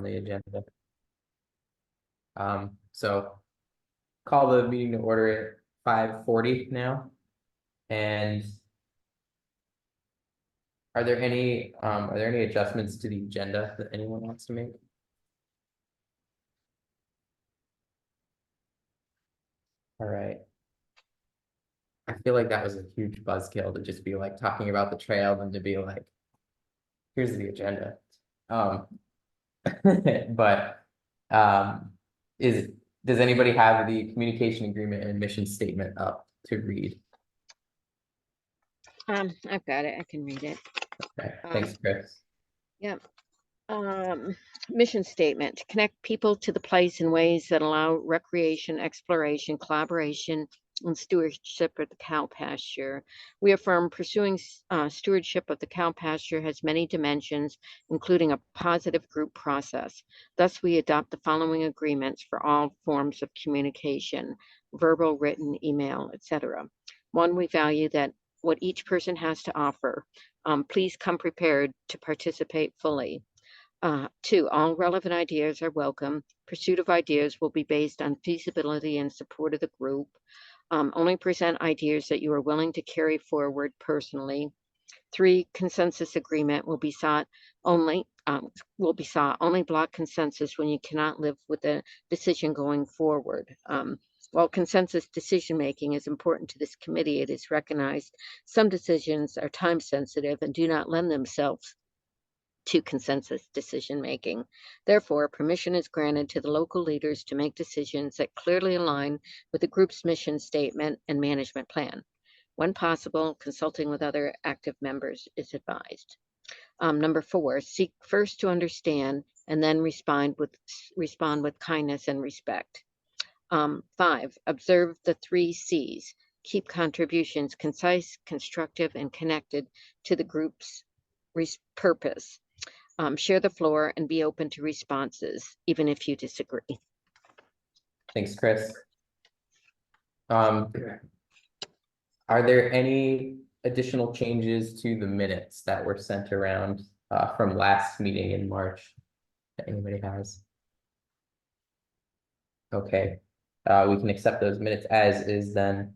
the agenda. So call the meeting to order at 5:40 now. And are there any adjustments to the agenda that anyone wants to make? All right. I feel like that was a huge buzzkill to just be like talking about the trail and to be like, here's the agenda. But is does anybody have the communication agreement and mission statement up to read? I've got it. I can read it. Okay, thanks, Chris. Yep. Mission statement: to connect people to the place in ways that allow recreation, exploration, collaboration, and stewardship of the cow pasture. We affirm pursuing stewardship of the cow pasture has many dimensions, including a positive group process. Thus, we adopt the following agreements for all forms of communication: verbal, written, email, etc. One, we value that what each person has to offer. Please come prepared to participate fully. Two, all relevant ideas are welcome. Pursuit of ideas will be based on feasibility and support of the group. Only present ideas that you are willing to carry forward personally. Three, consensus agreement will be sought only block consensus when you cannot live with the decision going forward. While consensus decision making is important to this committee, it is recognized some decisions are time sensitive and do not lend themselves to consensus decision making. Therefore, permission is granted to the local leaders to make decisions that clearly align with the group's mission statement and management plan. When possible, consulting with other active members is advised. Number four, seek first to understand and then respond with kindness and respect. Five, observe the 3 C's. Keep contributions concise, constructive, and connected to the group's purpose. Share the floor and be open to responses, even if you disagree. Thanks, Chris. Are there any additional changes to the minutes that were sent around from last meeting in March that anybody has? Okay, we can accept those minutes as is then.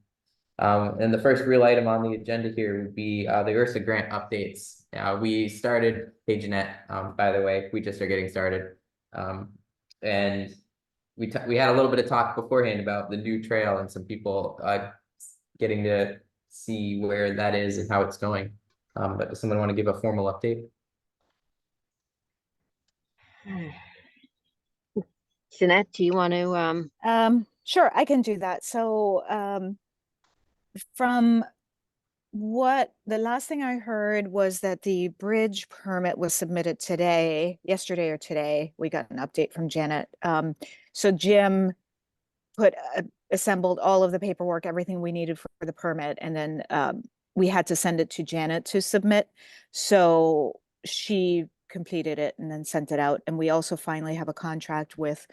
And the first real item on the agenda here would be the URSA grant updates. We started, hey Jeanette, by the way, we just are getting started. And we had a little bit of talk beforehand about the new trail and some people getting to see where that is and how it's going. But does someone want to give a formal update? Jeanette, do you want to? Sure, I can do that. So from what the last thing I heard was that the bridge permit was submitted yesterday or today. We got an update from Janet. So Jim assembled all of the paperwork, everything we needed for the permit, and then we had to send it to Janet to submit. So she completed it and then sent it out. And we also finally have a contract with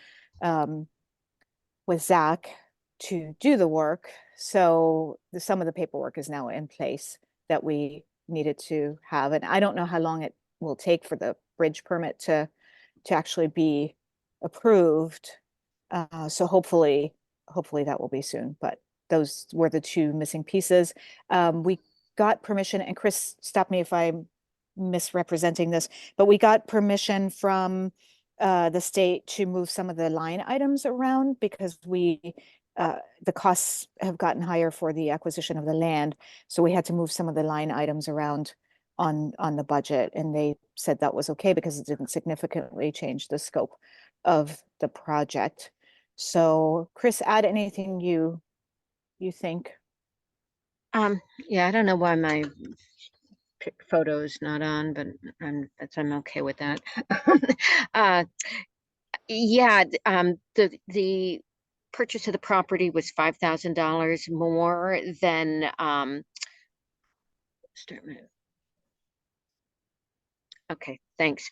Zach to do the work. So some of the paperwork is now in place that we needed to have. And I don't know how long it will take for the bridge permit to actually be approved. So hopefully that will be soon. But those were the 2 missing pieces. We got permission, and Chris, stop me if I'm misrepresenting this, but we got permission from the state to move some of the line items around because the costs have gotten higher for the acquisition of the land. So we had to move some of the line items around on the budget, and they said that was okay because it didn't significantly change the scope of the project. So Chris, add anything you think? Yeah, I don't know why my photo is not on, but I'm okay with that. Yeah, the purchase of the property was $5,000 more than okay, thanks.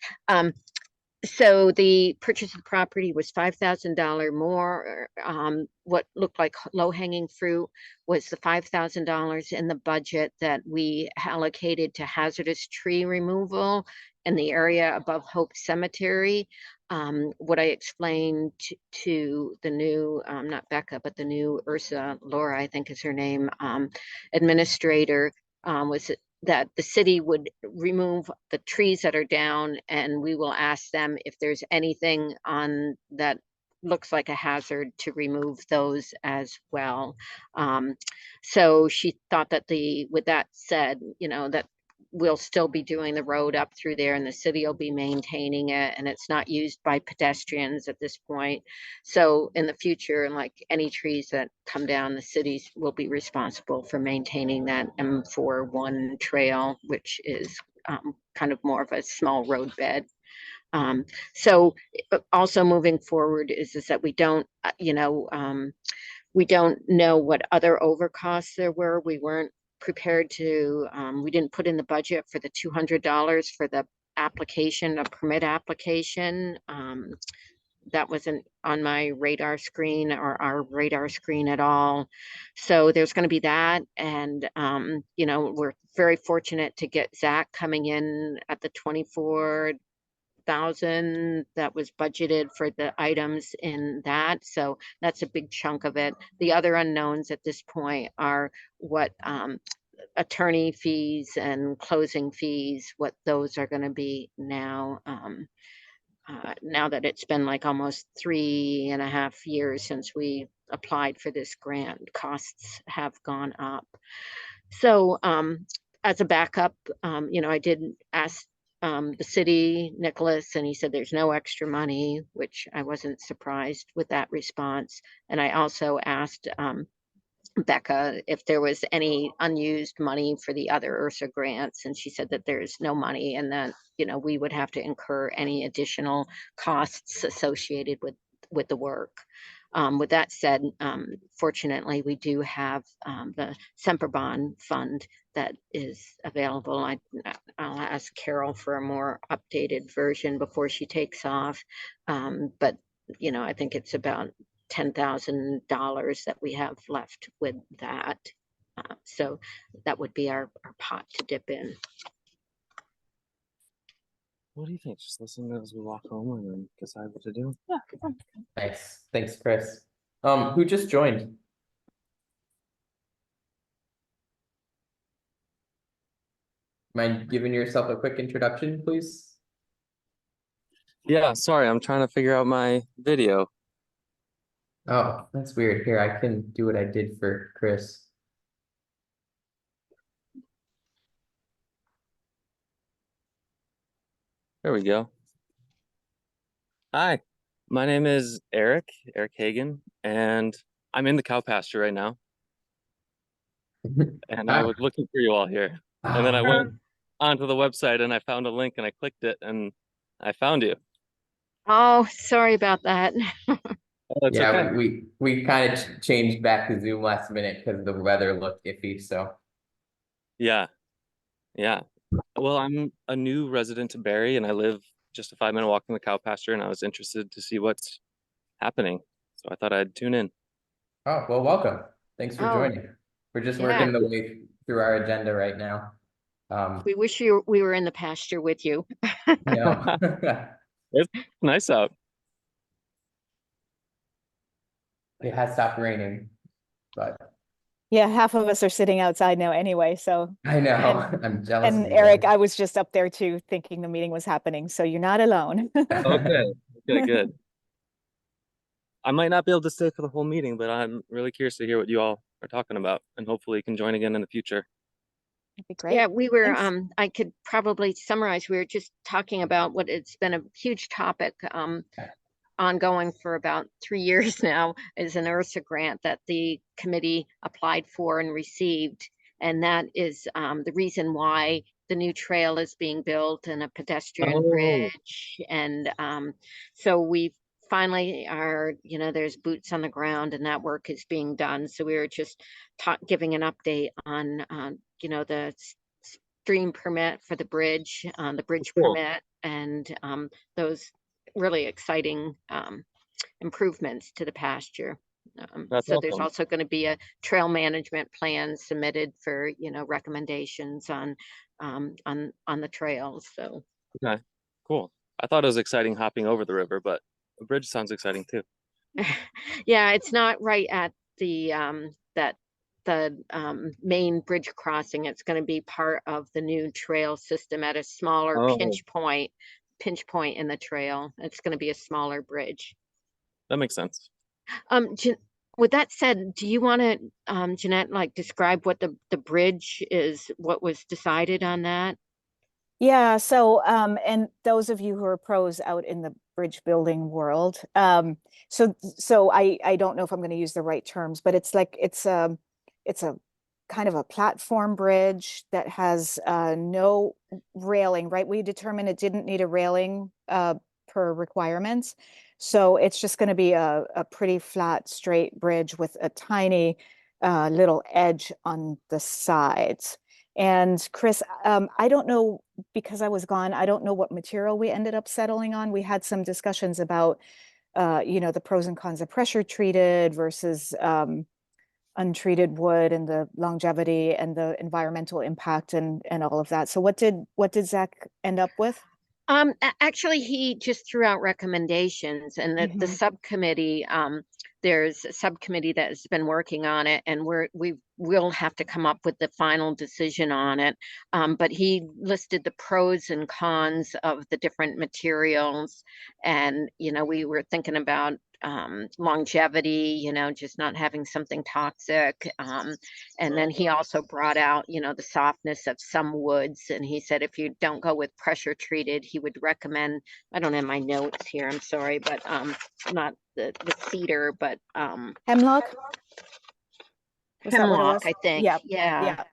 So the purchase of the property was $5,000 more. What looked like low hanging fruit was the $5,000 in the budget that we allocated to hazardous tree removal in the area above Hope Cemetery. What I explained to the new, not Becca, but the new Ursa, Laura, I think is her name, administrator, was that the city would remove the trees that are down, and we will ask them if there's anything on that looks like a hazard to remove those as well. So she thought that with that said, that we'll still be doing the road up through there and the city will be maintaining it, and it's not used by pedestrians at this point. So in the future, and like any trees that come down, the cities will be responsible for maintaining that M41 trail, which is kind of more of a small road bed. So also moving forward is that we don't, we don't know what other overcosts there were. We weren't prepared to, we didn't put in the budget for the $200 for the application, a permit application. That wasn't on my radar screen or our radar screen at all. So there's going to be that. And, we're very fortunate to get Zach coming in at the 24,000 that was budgeted for the items in that. So that's a big chunk of it. The other unknowns at this point are what attorney fees and closing fees, what those are going to be now. Now that it's been like almost 3.5 years since we applied for this grant, costs have gone up. So as a backup, I did ask the city, Nicholas, and he said there's no extra money, which I wasn't surprised with that response. And I also asked Becca if there was any unused money for the other Ursa grants, and she said that there's no money and that we would have to incur any additional costs associated with the work. With that said, fortunately, we do have the Semper Bond fund that is available. I'll ask Carol for a more updated version before she takes off. But I think it's about $10,000 that we have left with that. So that would be our pot to dip in. What do you think? Just listen as we walk home and then decide what to do? Yeah. Nice. Thanks, Chris. Who just joined? Mind giving yourself a quick introduction, please? Yeah, sorry, I'm trying to figure out my video. Oh, that's weird. Here, I can do what I did for Chris. There we go. Hi, my name is Eric Hagan, and I'm in the cow pasture right now. And I was looking for you all here. And then I went onto the website and I found a link and I clicked it and I found you. Oh, sorry about that. Oh, that's Yeah, okay. we kind of changed back to Zoom last minute because the weather looked iffy. So Yeah. Well, I'm a new resident of Barre and I live just a 5-minute walk from the cow pasture, and I was interested to see what's happening. So I thought I'd tune in. oh well, welcome. Thanks for joining. We're just yeah. working the way through our agenda right now. We wish we were in the pasture with you. Yeah. It's nice out. It has stopped raining, but Yeah, half of us are sitting outside now anyway, so. I know I'm jealous. And of you Eric, guys. I was just up there too, thinking the meeting was happening, so you're not alone. Okay, good. I might not be able to stay for the whole meeting, but I'm really curious to hear what you all are talking about, and hopefully you can join again in the future. That'd be great. Yeah, we were, Thanks. I could probably summarize, we were just talking about what it's been a huge topic, ongoing for about 3 years now, is an Ursa grant that the committee applied for and received. And that is the reason why the new trail is being built and a pedestrian bridge. And so we finally are, there's boots on the ground and that work is being done. So we were just giving an update on, the stream permit for the bridge Cool. permit, and those really exciting improvements to the pasture. That's So there's awesome. also going to be a trail management plan submitted for, recommendations on the trails. So Okay, cool. I thought it was exciting hopping over the river, but a bridge sounds exciting too. yeah, it's not right at the main bridge crossing. It's going to be part of the new trail system at a smaller Oh, pinch point in the trail. It's going to be a smaller bridge. that makes sense. With that said, do you want to, Jeanette, like describe what the bridge is, what was decided on that? Yeah, so and those of you who are pros out in the bridge building world, so I don't know if I'm going to use the right terms, but it's like it's a kind of a platform bridge that has no railing, right? We determined it didn't need a railing per requirements. So it's just going to be a pretty flat, straight bridge with a tiny little edge on the sides. And Chris, I don't know, because I was gone, I don't know what material we ended up settling on. We had some discussions about, the pros and cons of pressure treated versus untreated wood and the longevity and the environmental impact and all of that. So what did Zach end up with? Actually, he just threw out recommendations, and the subcommittee, there's a subcommittee that has been working on it, and we will have to come up with the final decision on it. But he listed the pros and cons of the different materials, and we were thinking about longevity, just not having something toxic. And then he also brought out, the softness of some woods. And he said if you don't go with pressure treated, he would recommend, I don't have my notes here, I'm sorry, but not the cedar, but Hemlock? Was that what it hemlock, was? I think. Yeah.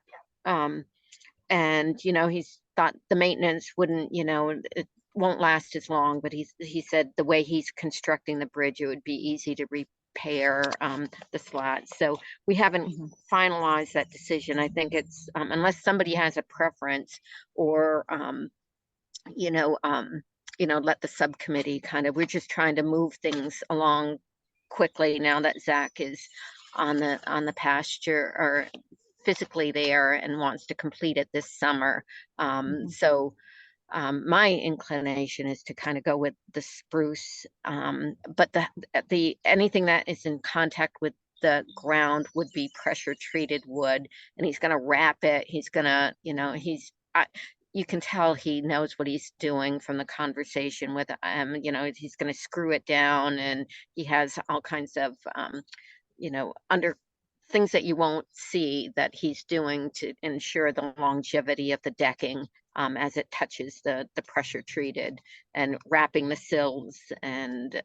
And he's thought the maintenance wouldn't, it won't last as long, but he said the way he's constructing the bridge, it would be easy to repair the slats. So we haven't finalized that decision. I think it's unless somebody has a preference, or let the subcommittee we're just trying to move things along quickly now that Zach is on the pasture, or physically there, and wants to complete it this summer. So my inclination is to kind of go with the spruce, but the anything that is in contact with the ground would be pressure treated wood, and he's going to wrap it. He's going to, you can tell he knows what he's doing from the conversation with he's going to screw it down, and he has all kinds of under things that you won't see that he's doing to ensure the longevity of the decking as it touches the pressure treated, and wrapping the sills and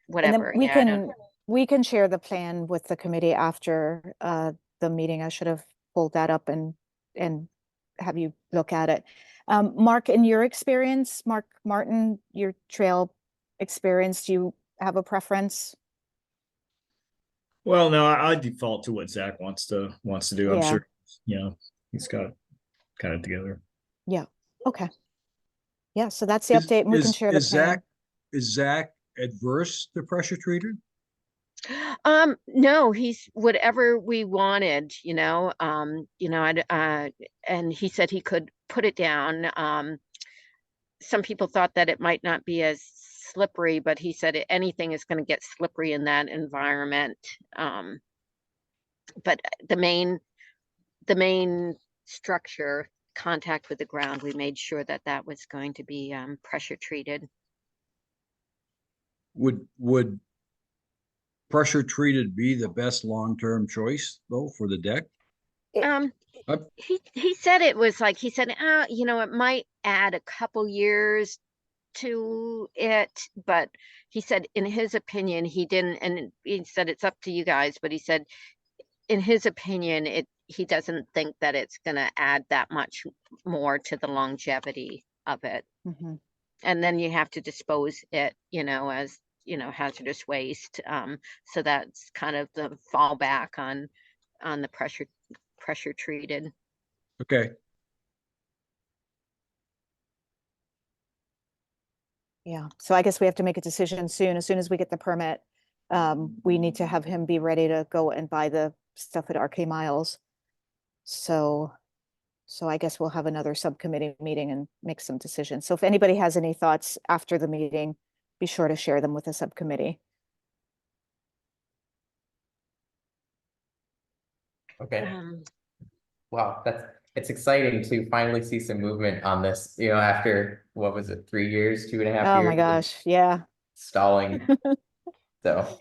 whatever. And then we can share the plan with the committee after the meeting. I should have pulled that up and have you look at it. Mark, in your experience, Mark Martin, your trail experience, do you have a preference? Well, no, I default to what Zach wants to do. I'm Yeah. sure, he's got it together. Yeah. Okay. Yeah. So that's the update, and we can share the plan. Is Zach adverse to pressure treated? No, he's whatever we wanted, and he said he could put it down. Some people thought that it might not be as slippery, but he said anything is going to get slippery in that environment. But the main structure, contact with the ground, we made sure that was going to be pressure treated. Would pressure treated be the best long-term choice though for the deck? He said it was like, he said, it might add a couple years to it, but he said in his opinion he didn't, and he said it's up to you guys, but he said in his opinion he doesn't think that it's going to add that much more to the longevity of it. And then you have to dispose it as hazardous waste, so that's kind of the fallback on the pressure treated. Okay. Yeah, so I guess we have to make a decision soon. As soon as we get the permit, we need to have him be ready to go and buy the stuff at RK Miles. So I guess we'll have another subcommittee meeting and make some decisions. So if anybody has any thoughts after the meeting, be sure to share them with the subcommittee. Okay. Um, Wow, it's exciting to finally see some movement on this, after, what was it, 3 years, 2.5 Oh years my of gosh, yeah. stalling. So,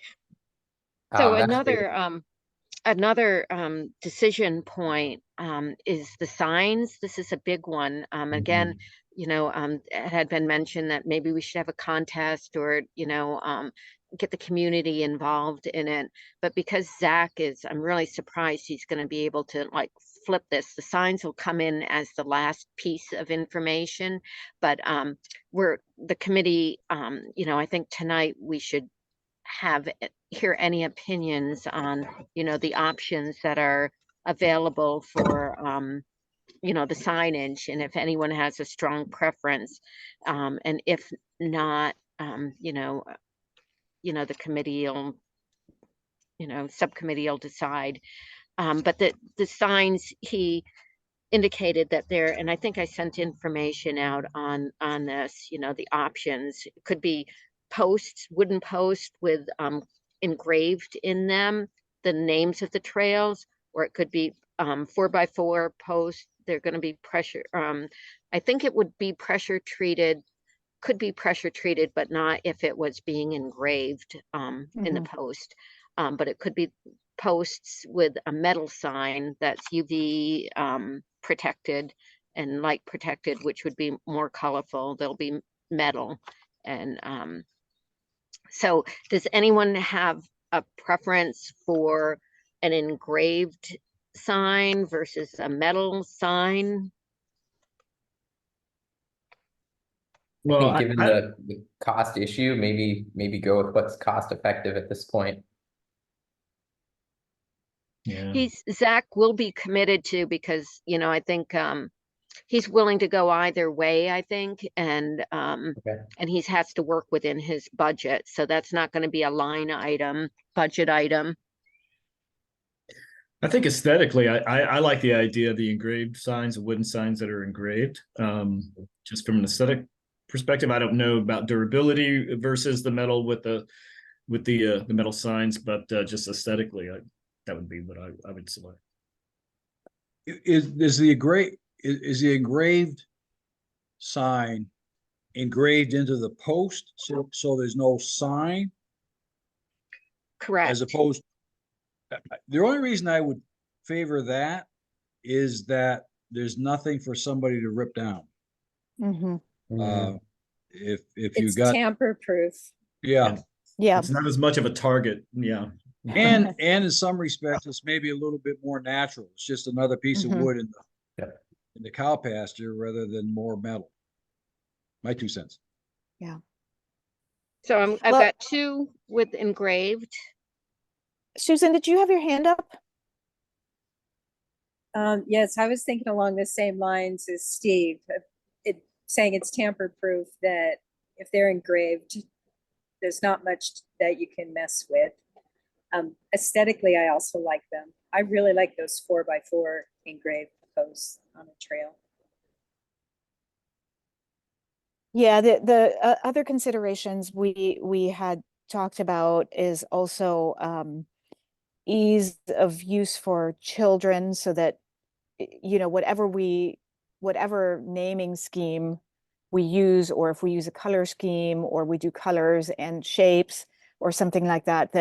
So that's great. another decision point is the signs. This is a big one. Again, it had been mentioned that maybe we should have a contest or, get the community involved in it. But because Zach I'm really surprised he's going to be able to like flip this. The signs will come in as the last piece of information, but the committee, I think tonight we should hear any opinions on, the options that are available for, the signage, and if anyone has a strong preference. And if not, the committee will, subcommittee will decide. But the signs, he indicated that there, and I think I sent information out on this, the options. It could be posts, wooden posts with engraved in them the names of the trails, or it could be 4x4 posts. They're going to be pressure. I think it would be pressure treated, could be pressure treated, but not if it was being engraved in the post. But it could be posts with a metal sign that's UV protected and light protected, which would be more colorful. They'll be metal. And so does anyone have a preference for an engraved sign versus a metal sign? I Well, think given the cost issue, maybe go with what's cost effective at this point. yeah. Zach will be committed to, because, I think he's willing to go either way, I think, and Okay. and he has to work within his budget. So that's not going to be a line item, budget item. I think aesthetically, I like the idea of the engraved signs, the wooden signs that are engraved. Just from an aesthetic perspective, I don't know about durability versus the metal with the metal signs, but just aesthetically, that would be what I would select. Is the engraved sign engraved into the post, so there's no sign, Correct. as opposed, the only reason I would favor that is that there's nothing for somebody to rip down. If you It's got, tamper-proof. yeah, Yeah, It's not as much of a target. Yeah. and in some respects, it's maybe a little bit more natural. It's just another piece of wood in the cow pasture rather than more metal. My 2 cents. So I've Well- got two with engraved. Susan, did you have your hand up? Yes, I was thinking along the same lines as Steve, saying it's tamper-proof, that if they're engraved, there's not much that you can mess with. Aesthetically, I also like them. I really like those 4x4 engraved posts on a trail. Yeah, the other considerations we had talked about is also ease of use for children, so that whatever naming scheme we use, or if we use a color scheme, or we do colors and shapes or something like that,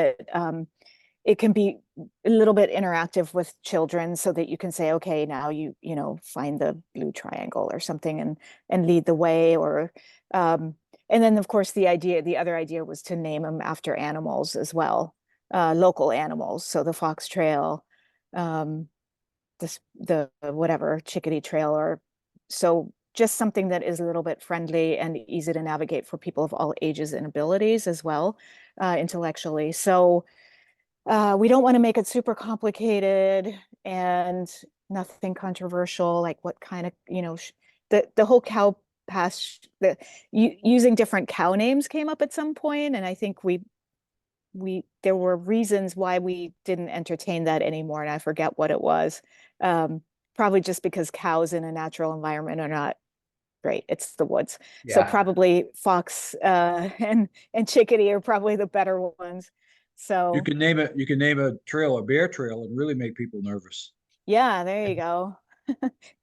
it can be a little bit interactive with children, so that you can say, okay, now you find the blue triangle or something and lead the way, or and then of course the other idea was to name them after animals as well, local animals. So the Fox Trail, the whatever Chickadee Trail, or so just something that is a little bit friendly and easy to navigate for people of all ages and abilities as well, intellectually. So we don't want to make it super complicated and nothing controversial, like what kind of, the whole cow using different cow names came up at some point, and I think there were reasons why we didn't entertain that anymore, and I forget what it was. Probably just because cows in a natural environment are not great. It's the woods. So Yeah. probably fox and chickadee are probably the better ones. So You can name a trail a bear trail and really make people nervous. yeah, there you go.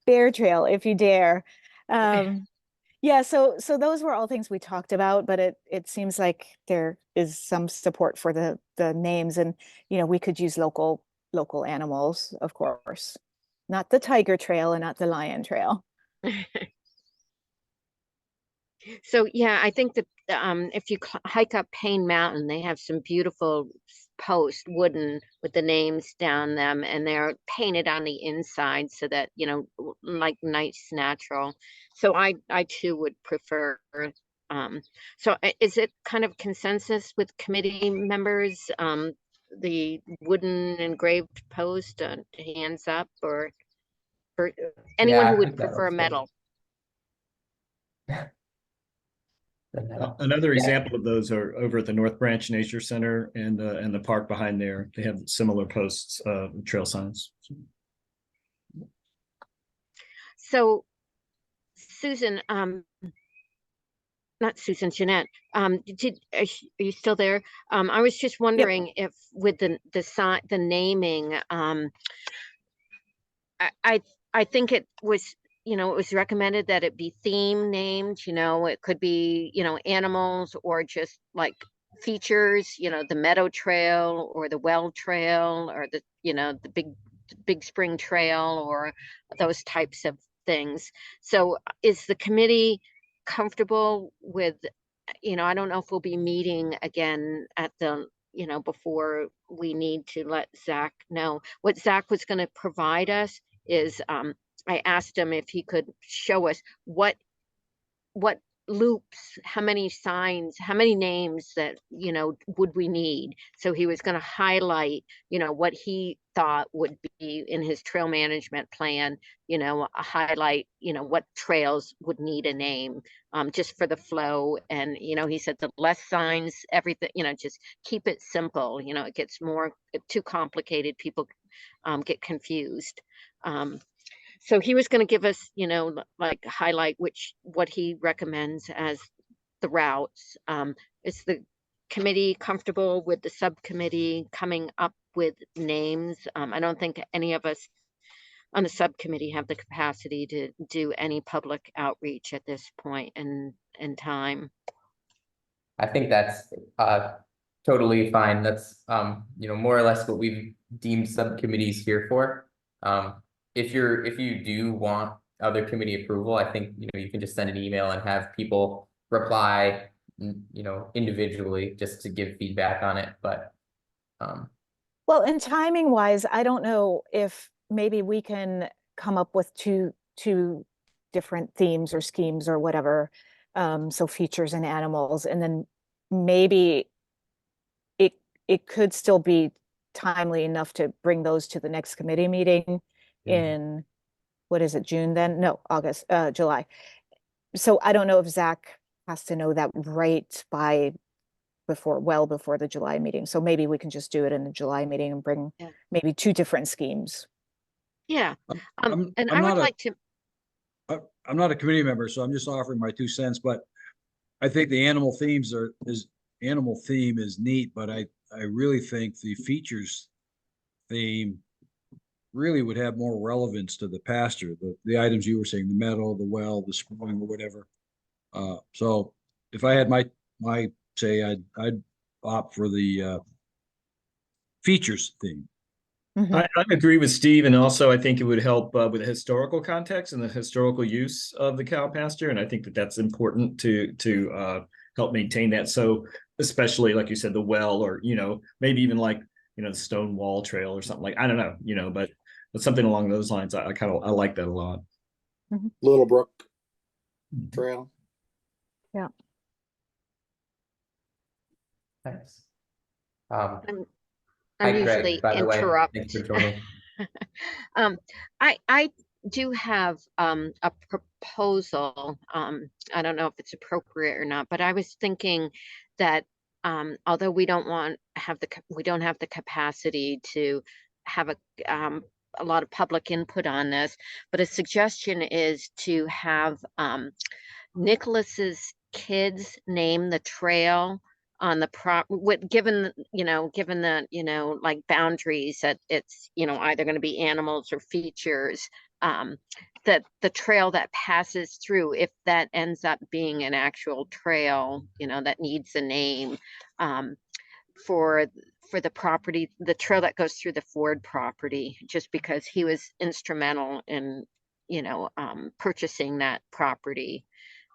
Bear trail, if you dare. Yeah, so those were all things we talked about, but it seems like there is some support for the names, and we could use local animals, of course. Not the tiger trail and not the lion trail. So yeah, I think that if you hike up Payne Mountain, they have some beautiful posts, wooden, with the names down them, and they're painted on the inside so that like nice natural. So I too would prefer. So is it kind of consensus with committee members? The wooden engraved post, hands up, or for anyone Yeah, who I would think that prefer looks good. metal? The metal. Another Yeah. example of those are over at the North Branch Nature Center and the park behind there. They have similar posts, trail signs. So Susan, not Susan, Jeanette, are you still there? I was just wondering if with the naming, I think it was, it was recommended that it be theme named, it could be, animals or just like features, the Meadow Trail or the Well Trail or the Big Spring Trail or those types of things. So is the committee comfortable with, I don't know if we'll be meeting again at the, before we need to let Zach know. What Zach was going to provide us is, I asked him if he could show us what loops, how many signs, how many names that, would we need. So he was going to highlight, what he thought would be in his trail management plan, highlight, what trails would need a name, just for the flow. And, he said the less signs, everything, just keep it simple. It gets too complicated. People get confused. So he was going to give us, like highlight what he recommends as the routes. Is the committee comfortable with the subcommittee coming up with names? I don't think any of us on the subcommittee have the capacity to do any public outreach at this point in time. I think that's totally fine. That's more or less what we've deemed subcommittees here for. If you do want other committee approval, I think you can just send an email and have people reply individually just to give feedback on it. But well, and timing wise, I don't know if maybe we can come up with two different themes or schemes or whatever. So features and animals, and then maybe it could still be timely enough to bring those to the next committee meeting in, what is it, June then? No, August, July. So I don't know if Zach has to know that right well before the July meeting. So maybe we can just do it in the July meeting and bring maybe two different schemes. Yeah. I'm not a committee member, so I'm just offering my 2 cents, but I think the animal theme is neat, but I really think the features theme really would have more relevance to the pasture, the items you were saying, the meadow, the well, the spring, or whatever. So if I had my say, I'd opt for the features theme. I agree with Steve, and also I think it would help with the historical context and the historical use of the cow pasture, and I think that's important to help maintain that. So especially like you said, the well, or maybe even like the stone wall trail or something, like, I don't know, but something along those lines. I like that a lot. Little Brook Trail. Yeah. thanks. I Hi, Greg, usually by the way. interrupt. Thanks for joining. I do have a proposal. I don't know if it's appropriate or not, but I was thinking that although we don't we don't have the capacity to have a lot of public input on this, but a suggestion is to have Nicholas's kids name the trail on the given the like boundaries that it's either going to be animals or features, that the trail that passes through, if that ends up being an actual trail that needs a name, for the property, the trail that goes through the Ford property, just because he was instrumental in purchasing that property.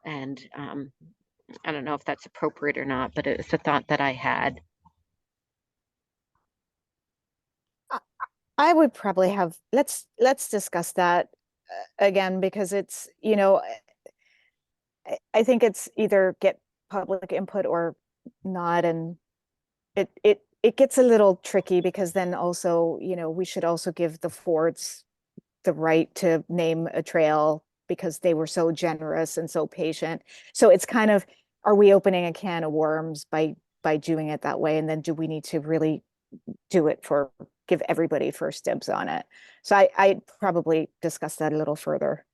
And I don't know if that's appropriate or not, but it's a thought that I had. I would probably have, let's discuss that again, because it's, I think it's either get public input or not. And it gets a little tricky, because then also, we should also give the Fords the right to name a trail, because they were so generous and so patient. So it's kind of, are we opening a can of worms by doing it that way? And then do we need to really do it give everybody first dibs on it? So I'd probably discuss that a little further.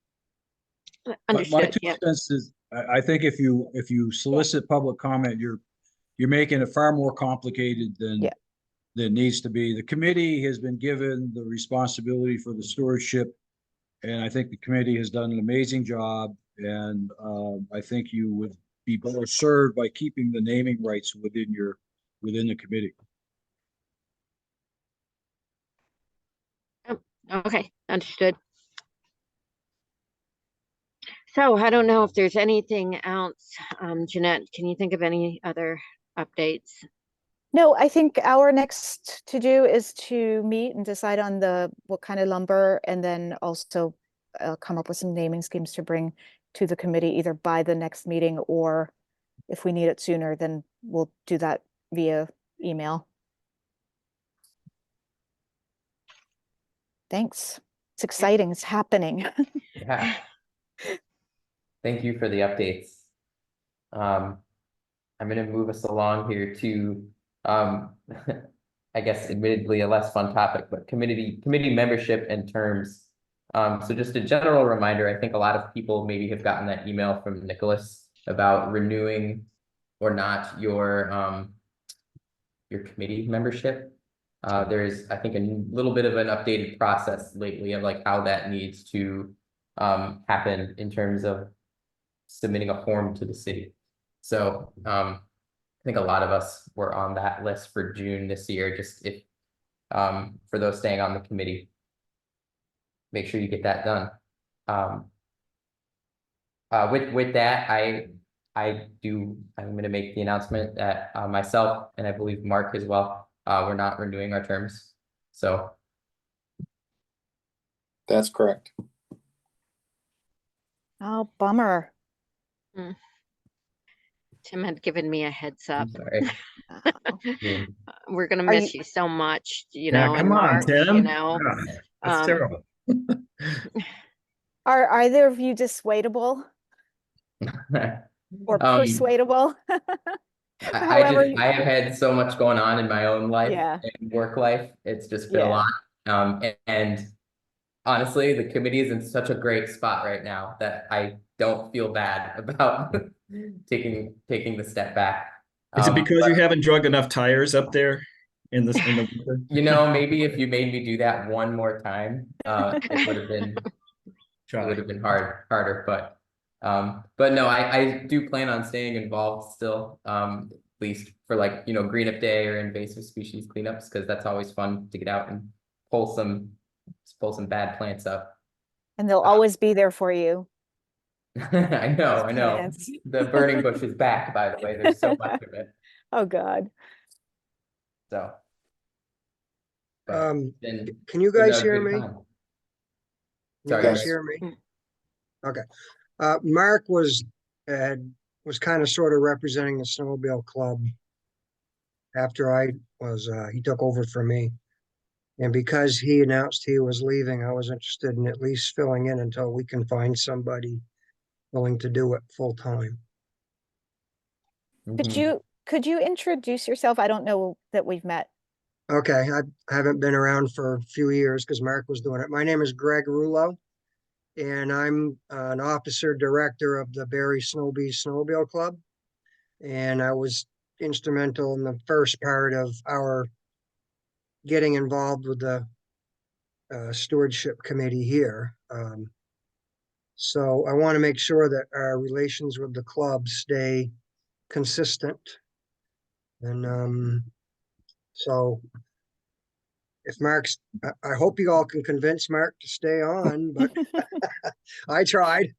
My Understood. two Yeah. cents is, I think if you solicit public comment, you're making it far more complicated than needs to be. The committee has been given the responsibility for the stewardship, and I think the committee has done an amazing job. And I think you would be better served by keeping the naming rights within the committee. Oh, okay, understood. So I don't know if there's anything else. Jeanette, can you think of any other updates? No, I think our next to do is to meet and decide on what kind of lumber, and then also come up with some naming schemes to bring to the committee, either by the next meeting, or if we need it sooner, then we'll do that via email. Thanks. It's exciting. It's happening. Yeah. Thank you for the updates. I'm going to move us along here to, I guess admittedly a less fun topic, but committee membership and terms. So just a general reminder, I think a lot of people maybe have gotten that email from Nicholas about renewing or not your committee membership. There's, I think, a little bit of an updated process lately of like how that needs to happen in terms of submitting a form to the city. So I think a lot of us were on that list for June this year. Just if for those staying on the committee, make sure you get that done. With that, I'm going to make the announcement that myself, and I believe Mark as well, we're not renewing our terms. So That's correct. Oh, bummer. Tim had given me a heads up. I'm sorry. Yeah. We're gonna Are miss you so much, Yeah, and come on, Mark, Tim. Yeah, that's terrible. Are either of you dissuadable or persuadable? However, I have had so much going on in my own life Yeah. and work life. It's just been a Yeah. lot. And honestly, the committee is in such a great spot right now that I don't feel bad about taking the step back. Is it because you But, haven't drug enough tires up there in the winter? maybe if you made me do that one more time, it would have been harder, but no, I do plan on staying involved still, at least for like, Green Up Day or invasive species cleanups, because that's always fun to get out and pull some bad plants up. And they'll always be there for you. I know. Plants. The burning bush is back, by the way. There's so much of it. Oh, God. So. Can you guys hear me? Sorry, You guys guys. hear me? Okay. Mark was kind of sort of representing the snowmobile club after he took over for me. And because he announced he was leaving, I was interested in at least filling in until we can find somebody willing to do it full time. Mhm. Could you introduce yourself? I don't know that we've met. Okay, I haven't been around for a few years because Mark was doing it. My name is Greg Rulo, and I'm an officer director of the Barre Snowbees Snowmobile Club. And I was instrumental in the first part of our getting involved with the stewardship committee here. So I want to make sure that our relations with the club stay consistent. And so if Mark's, I hope you all can convince Mark to stay on, but I tried.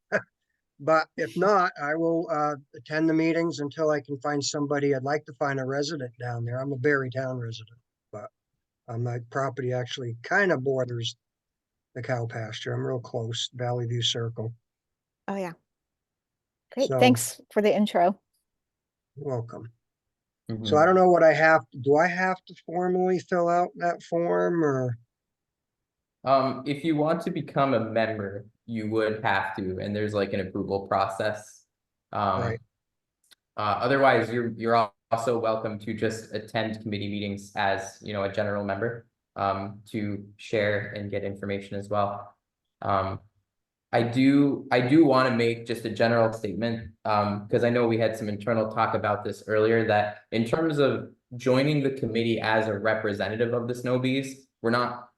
But if not, I will attend the meetings until I can find somebody. I'd like to find a resident down there. I'm a Barre Town resident, but my property actually kind of borders the cow pasture. I'm real close, Valley View Circle. Oh, yeah. Great. So- Thanks for the intro. Welcome. Mhm. So I don't know what I have. Do I have to formally fill out that form or? If you want to become a member, you would have to, and there's like an approval process. Right. Otherwise, you're also welcome to just attend committee meetings as, you know, a general member, to share and get information as well. I do want to make just a general statement, because I know we had some internal talk about this earlier, that in terms of joining the committee as a representative of the Snowbees, we're not.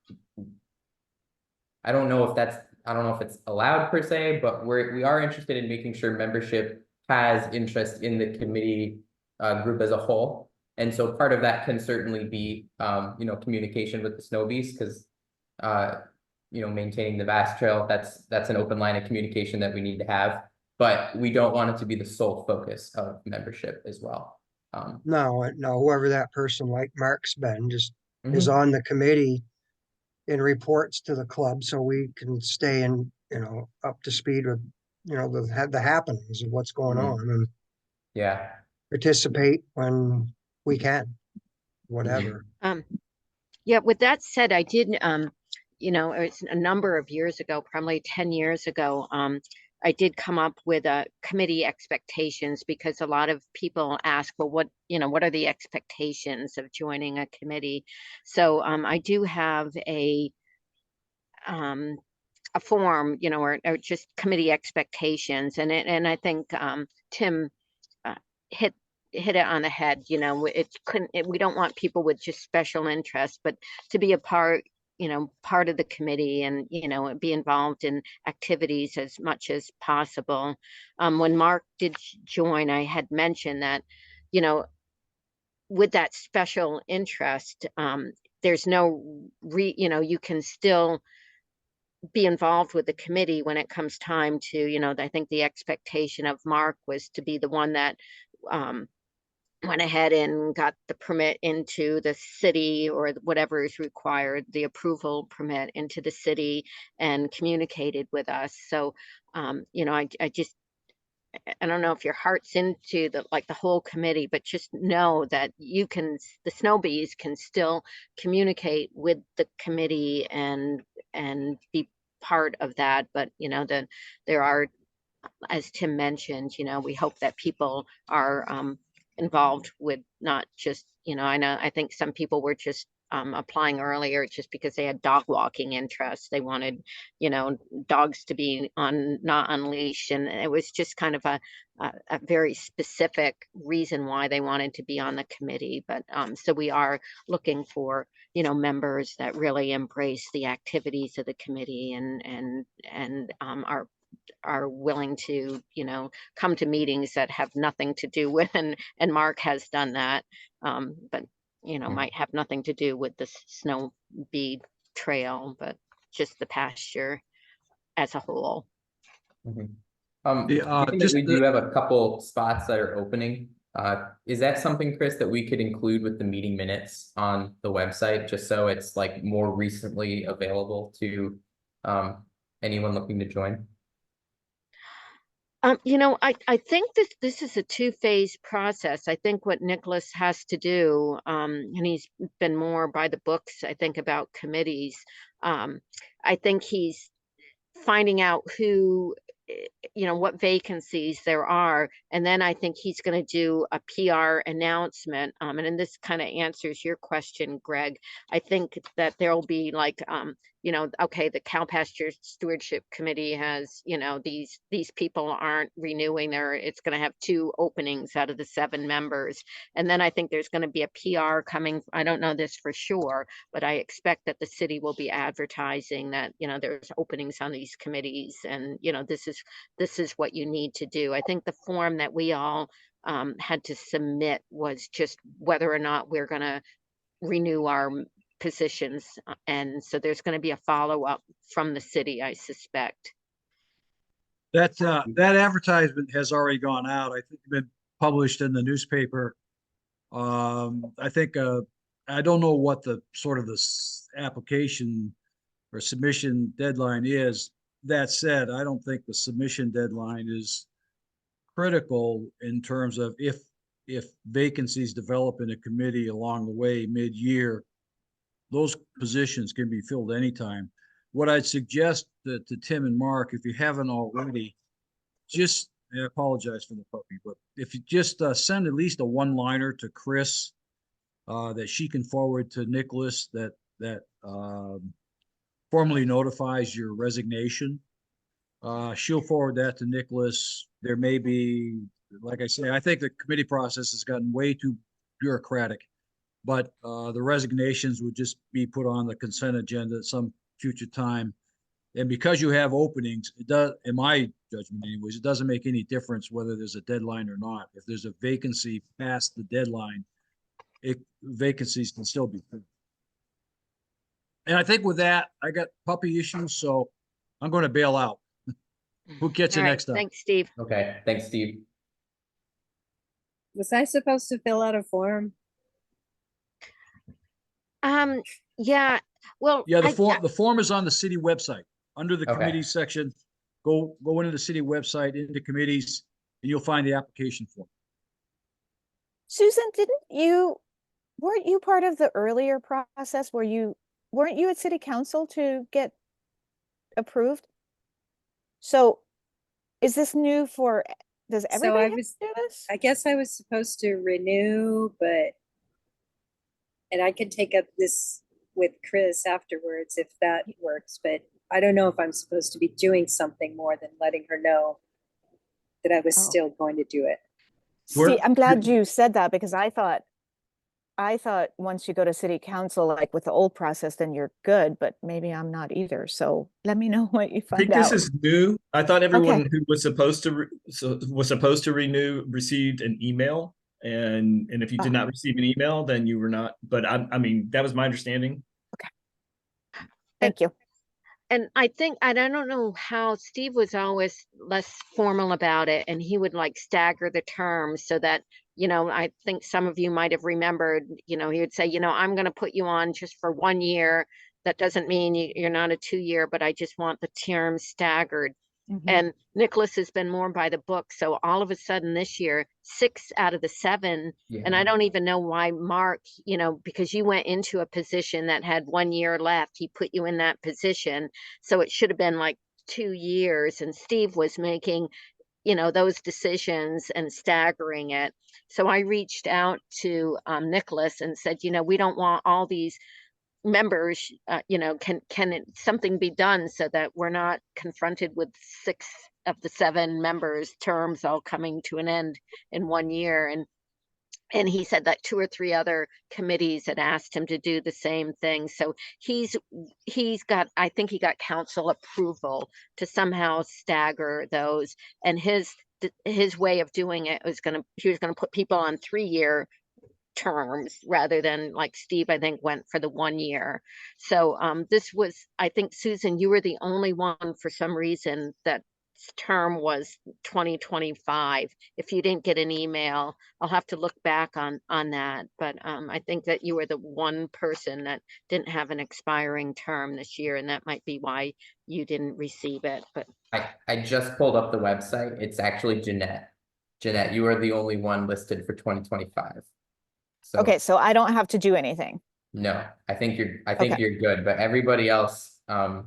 I don't know if it's allowed per se, but we are interested in making sure membership has interest in the committee group as a whole. And so part of that can certainly be, you know, communication with the Snowbees, because, you know, maintaining the vast trail, that's an open line of communication that we need to have, but we don't want it to be the sole focus of membership as well. No, whoever that person like Mark's been just is Mhm. on the committee and reports to the club so we can stay in, up to speed with, the happenings of what's going Mhm. on and Yeah. participate when we can, whatever. Yeah, with that said, I did, it's a number of years ago, probably 10 years ago, I did come up with a committee expectations because a lot of people ask, well, what are the expectations of joining a committee? So I do have a form, or just committee expectations, and I think Tim hit it on the head. We don't want people with just special interests, but to be a part of the committee and be involved in activities as much as possible. When Mark did join, I had mentioned that with that special interest, there's no you can still be involved with the committee when it comes time to, I think the expectation of Mark was to be the one that went ahead and got the permit into the city or whatever is required, the approval permit into the city, and communicated with us. So, I don't know if your heart's into the whole committee, but just know that the Snowbees can still communicate with the committee and be part of that. But there are, as Tim mentioned, we hope that people are involved with not just, I think some people were just applying earlier just because they had dog walking interests. They wanted, dogs to be not on leash. And it was just kind of a very specific reason why they wanted to be on the committee. But so we are looking for, members that really embrace the activities of the committee and are willing to, come to meetings that have nothing to do with, and Mark has done that, but might have nothing to do with the snow bead trail, but just the pasture as a whole. Mhm. Yeah, given that just we do have a couple spots that are opening, is that something, Chris, that we could include with the meeting minutes on the website, just so it's like more recently available to anyone looking to join? I think this is a two-phase process. I think what Nicholas has to do, and he's been more by the books, I think, about committees. I think he's finding out who, what vacancies there are. And then I think he's going to do a PR announcement. And then this kind of answers your question, Greg. I think that there'll be like, okay, the Cow Pasture Stewardship Committee has, these people aren't renewing it's going to have 2 openings out of the 7 members. And then I think there's going to be a PR coming. I don't know this for sure, but I expect that the city will be advertising that, there's openings on these committees, and, this is what you need to do. I think the form that we all had to submit was just whether or not we're going to renew our positions. And so there's going to be a follow-up from the city, I suspect. That advertisement has already gone out. I think been published in the newspaper. I think I don't know what the sort of application or submission deadline is. That said, I don't think the submission deadline is critical in terms of if vacancies develop in a committee along the way mid-year, those positions can be filled anytime. What I'd suggest to Tim and Mark, if you haven't already, I apologize for the puppy, but if you just send at least a one-liner to Chris that she can forward to Nicholas that formally notifies your resignation. She'll forward that to Nicholas. There may be, like I say, I think the committee process has gotten way too bureaucratic, but the resignations would just be put on the consent agenda at some future time. And because you have openings, it does, in my judgment anyways, it doesn't make any difference whether there's a deadline or not. If there's a vacancy past the deadline, vacancies can still be filled. And I think with that, I got puppy issues, so I'm going to bail out. We'll catch you next time. Thanks, Steve. Okay, thanks, Steve. Was I supposed to fill out a form? Yeah, well, Yeah, the form is on the city website under the Okay. committee section. Go into the city website, into committees, and you'll find the application form. Susan, weren't you part of the earlier process where weren't you at city council to get approved? So is this new does everybody have to do this? I guess I was supposed to renew, and I could take up this with Chris afterwards if that works, but I don't know if I'm supposed to be doing something more than letting her know that I was still going to do it. See, I'm glad you said that, because I thought once you go to city council, like with the old process, then you're good, but maybe I'm not either. So let me know what you I think find out. this is new. I thought everyone who was supposed to renew received an email, and if you did not receive an email, then you were not. But I mean, that was my understanding. Okay. Thank you. And I think, I don't know how Steve was always less formal about it, and he would like stagger the terms so that, I think some of you might have remembered, he would say, I'm going to put you on just for 1 year. That doesn't mean you're not a 2-year, but I just want the terms staggered. And Nicholas has been more by the book. So all of a sudden this year, 6 out of the 7, and I don't even know why Mark, because you went into a position that had 1 year left, he put you in that position. So it should have been like 2 years. And Steve was making, those decisions and staggering it. So I reached out to Nicholas and said, we don't want all these members, can something be done so that we're not confronted with 6 of the 7 members' terms all coming to an end in 1 year? And he said that 2 or 3 other committees had asked him to do the same thing. So he's got, I think he got council approval to somehow stagger those. And his way of doing it was he was going to put people on 3-year terms rather than like Steve, I think, went for the 1 year. So this was, I think, Susan, you were the only one for some reason that term was 2025. If you didn't get an email, I'll have to look back on that. But I think that you were the one person that didn't have an expiring term this year, and that might be why you didn't receive it. But I just pulled up the website. It's actually Jeanette. Jeanette, you are the only one listed for 2025. So Okay, so I don't have to do anything. no, I think you're good, but everybody else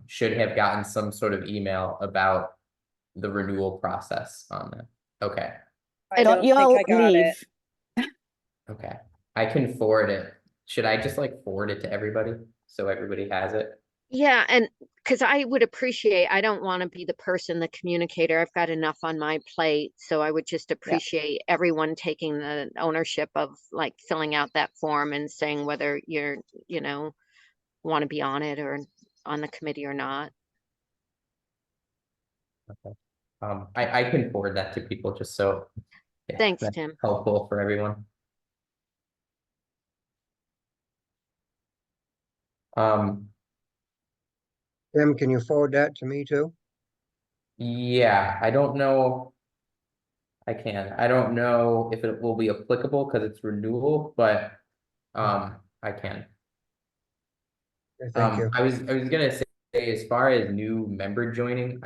should have gotten some sort of email about the renewal process on that. Okay, I Don't don't think y'all I got it. leave. okay. I can forward it. Should I just like forward it to everybody so everybody has it? Yeah, and because I would appreciate, I don't want to be the person, the communicator. I've got enough on my plate. So I would just appreciate everyone taking the ownership of like filling out that form and saying whether you're, you know, want to be on it or on the committee or not. I can forward that to people just so yeah, Thanks, that's Tim. helpful for everyone. Tim, can you forward that to me too? Yeah, I don't know. I can. I don't know if it will be applicable because it's renewal, but I can. Okay, thank you. I was gonna say as far as new member joining,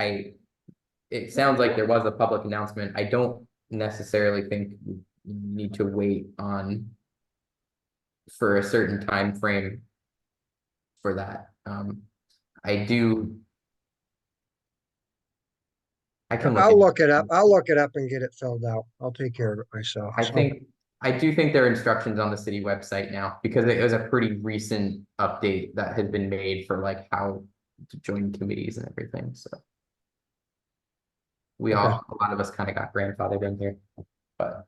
it sounds like there was a public announcement. I don't necessarily think we need to wait on for a certain time frame for that. I do. I can look. I'll look it up. I'll look it up and get it filled out. I'll take care of it myself. I So, think I do think there are instructions on the city website now because it was a pretty recent update that had been made for like how to join committees and everything. So we Okay. a lot of us kind of got grandfathered in here, but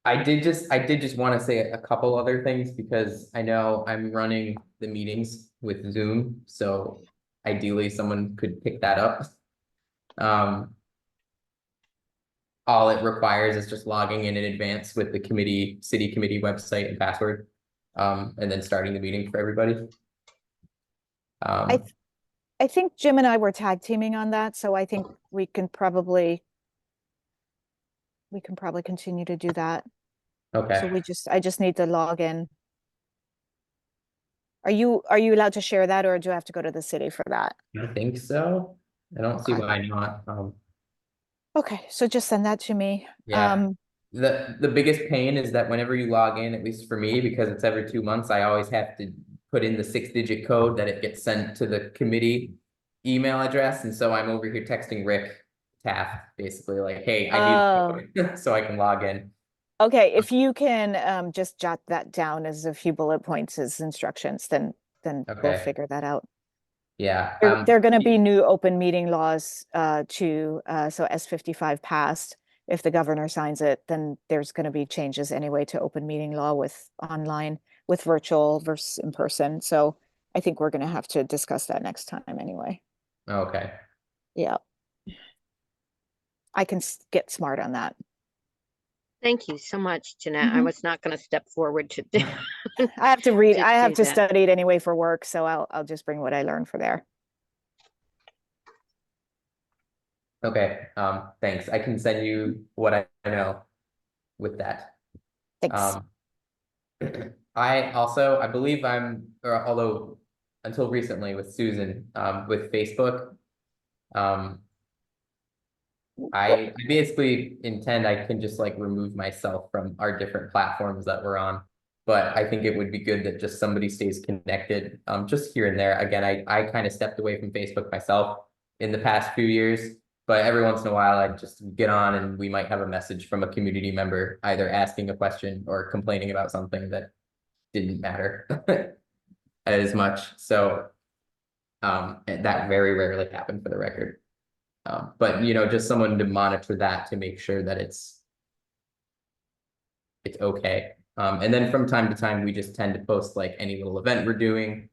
I did just want to say a couple other things because I know I'm running the meetings with Zoom, so ideally someone could pick that up. All it requires is just logging in advance with the city committee website and password, and then starting the meeting for everybody. I think Jim and I were tag teaming on that, so I think we can probably continue to do that. So Okay, I just need to log in. Are you allowed to share that, or do I have to go to the city for that? I think so. I don't see Okay. why not. Okay, so just send that to me. Yeah. The biggest pain is that whenever you log in, at least for me, because it's every 2 months, I always have to put in the 6-digit code that it gets sent to the committee email address. And so I'm over here texting Rick Taft, basically like, hey, I need the code so I can log in. Okay, if you can just jot that down as a few bullet points as instructions, then we'll Okay. figure that out. Yeah. There are going to be new open meeting laws so S55 passed. If the governor signs it, then there's going to be changes anyway to open meeting law with online, with virtual versus in person. So I think we're going to have to discuss that next time anyway. Okay. Yeah. I can get smart on that. Thank you so much, Jeanette. I was not going to step forward to do. I have to read, to I have do to that. study it anyway for work, so I'll just bring what I learned for there. Okay. Thanks. I can send you what I know with that. Thanks. I believe although until recently with Susan, with Facebook, I basically intend I can just like remove myself from our different platforms that we're on. But I think it would be good that just somebody stays connected, just here and there. Again, I kind of stepped away from Facebook myself in the past few years, but every once in a while I just get on and we might have a message from a community member, either asking a question or complaining about something that didn't matter as much. So that very rarely happened for the record. But you know, just someone to monitor that to make sure that it's okay. And then from time to time, we just tend to post like any little event we're doing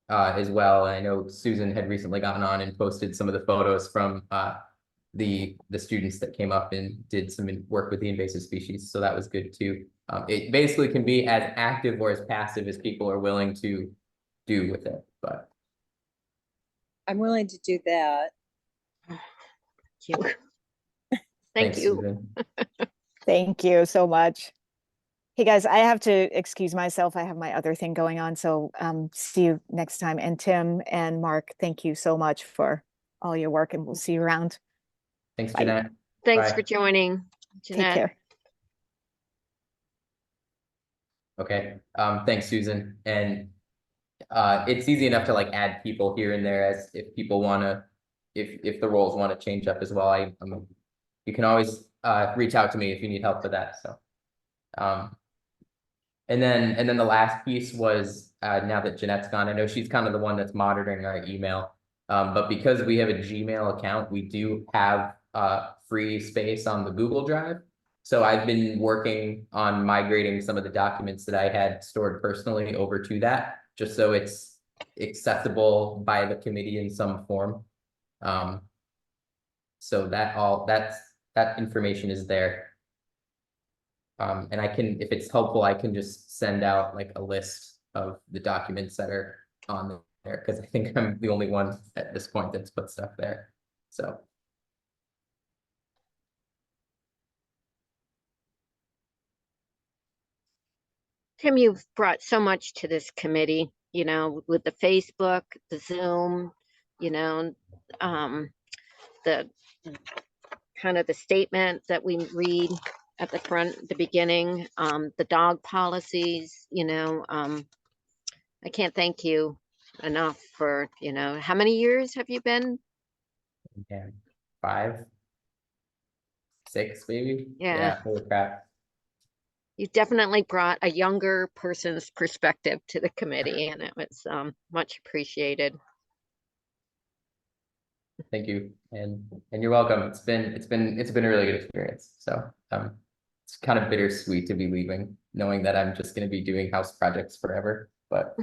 as well. And I know Susan had recently gotten on and posted some of the photos from the students that came up and did some work with the invasive species. So that was good too. It basically can be as active or as passive as people are willing to do with it, but I'm willing to do that. Thank thanks, you. Susan. Thank you so much. Hey guys, I have to excuse myself. I have my other thing going on. So see you next time. And Tim and Mark, thank you so much for all your work, and we'll see you around. Thanks, Bye. Jeanette. Thanks Bye. for joining, Take Jeanette. care. Okay, thanks, Susan. And it's easy enough to like add people here and there as if people wanna, if the roles want to change up as well. You can always reach out to me if you need help with that, so. And then the last piece was, now that Jeanette's gone, I know she's kind of the one that's monitoring our email. But because we have a Gmail account, we do have free space on the Google Drive. So I've been working on migrating some of the documents that I had stored personally over to that, just so it's accessible by the committee in some form. So that information is there. And I can, if it's helpful, I can just send out like a list of the documents that are on there, because I think I'm the only one at this point that's put stuff there. So. Tim, you've brought so much to this committee, you know, with the Facebook, the Zoom, you know, the kind of the statement that we read at the front, the beginning, the dog policies, you know, I can't thank you enough for, you know, how many years have you been? Yeah, 5, 6 maybe. Yeah. Holy crap. You definitely brought a younger person's perspective to the committee, and it was much appreciated. Thank you, and you're welcome. It's been a really good experience. So it's kind of bittersweet to be leaving, knowing that I'm just going to be doing house projects forever. But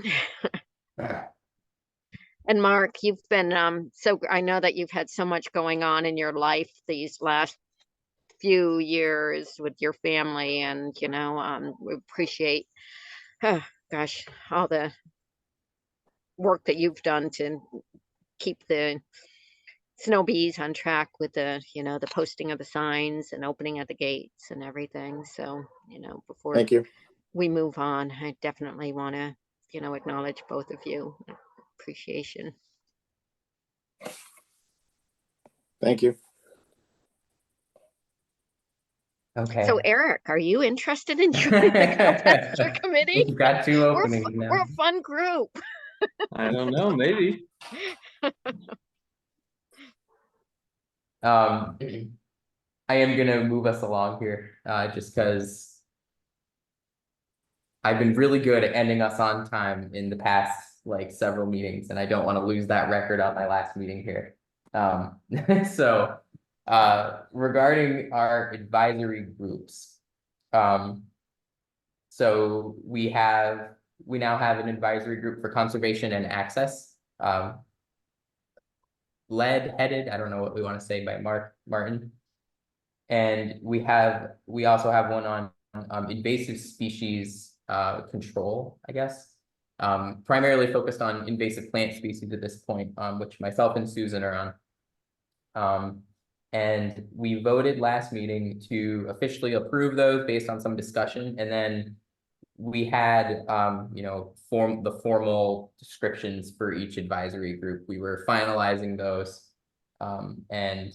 and Mark, you've been so I know that you've had so much going on in your life these last few years with your family, and you know, we appreciate, oh, gosh, all the work that you've done to keep the Snow Bees on track with the, you know, the posting of the signs and opening of the gates and everything. So, you know, before Thank you. we move on, I definitely want to, you know, acknowledge both of you. Appreciation. Thank you. okay. So Eric, are you interested in joining the Cow Pasture Committee? We've got 2 We're, openings now. we're a fun group. I don't know, maybe. I am gonna move us along here, just because I've been really good at ending us on time in the past like several meetings, and I don't want to lose that record on my last meeting here. So regarding our advisory groups, so we now have an advisory group for conservation and access, headed, I don't know what we want to say, by Mark Martin. And we also have one on invasive species control, I guess. Primarily focused on invasive plant species at this point, which myself and Susan are on. And we voted last meeting to officially approve those based on some discussion. And then we had, you know, the formal descriptions for each advisory group. We were finalizing those. And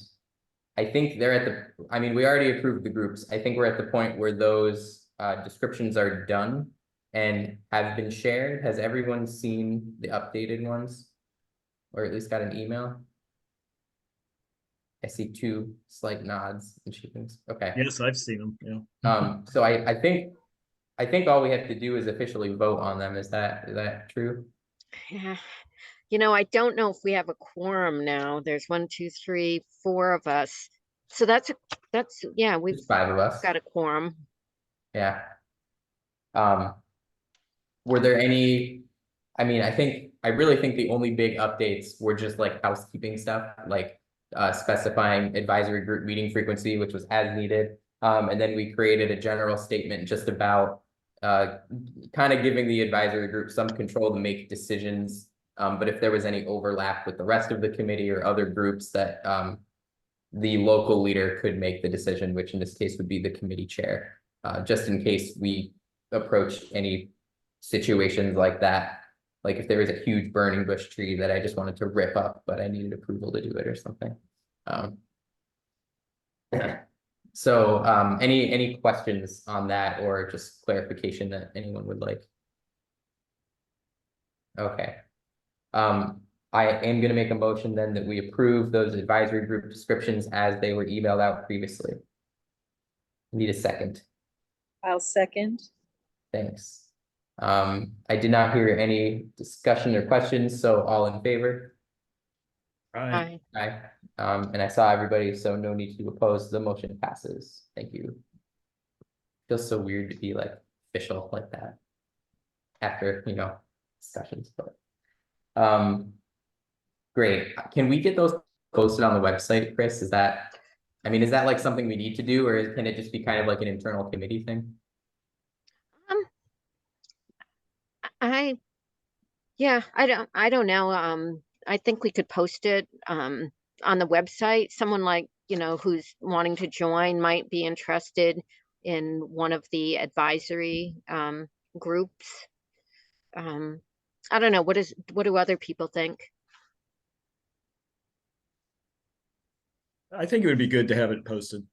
I think they're at I mean, we already approved the groups. I think we're at the point where those descriptions are done and have been shared. Has everyone seen the updated ones? Or at least got an email? I see 2 slight nods and shakings. Okay. Yes, I've seen them. Yeah. So I think all we have to do is officially vote on them. Is that true? Yeah. You know, I don't know if we have a quorum now. There's 1, 2, 3, 4 of us. So that's yeah, we've There's 5 of us. got a quorum. Yeah. Were there any, I mean, I really think the only big updates were just like housekeeping stuff, like specifying advisory group meeting frequency, which was as needed. And then we created a general statement just about kind of giving the advisory group some control to make decisions. But if there was any overlap with the rest of the committee or other groups, that the local leader could make the decision, which in this case would be the committee chair, just in case we approach any situations like that. Like if there was a huge burning bush tree that I just wanted to rip up, but I needed approval to do it or something. So, any questions on that or just clarification that anyone would like? Okay. I am gonna make a motion then that we approve those advisory group descriptions as they were emailed out previously. Need a second. I'll second. Thanks. I did not hear any discussion or questions, so all in favor? Right. Aye. Aye. And I saw everybody, so no need to oppose. The motion passes. Thank you. Feels so weird to be like official like that after, you know, discussions, but. Great. Can we get those posted on the website, Chris? Is that, I mean, is that like something we need to do, or can it just be kind of like an internal committee thing? Yeah, I don't know. I think we could post it on the website. Someone like, you know, who's wanting to join might be interested in one of the advisory groups. I don't know. What do other people think? I think it would be good to have it posted.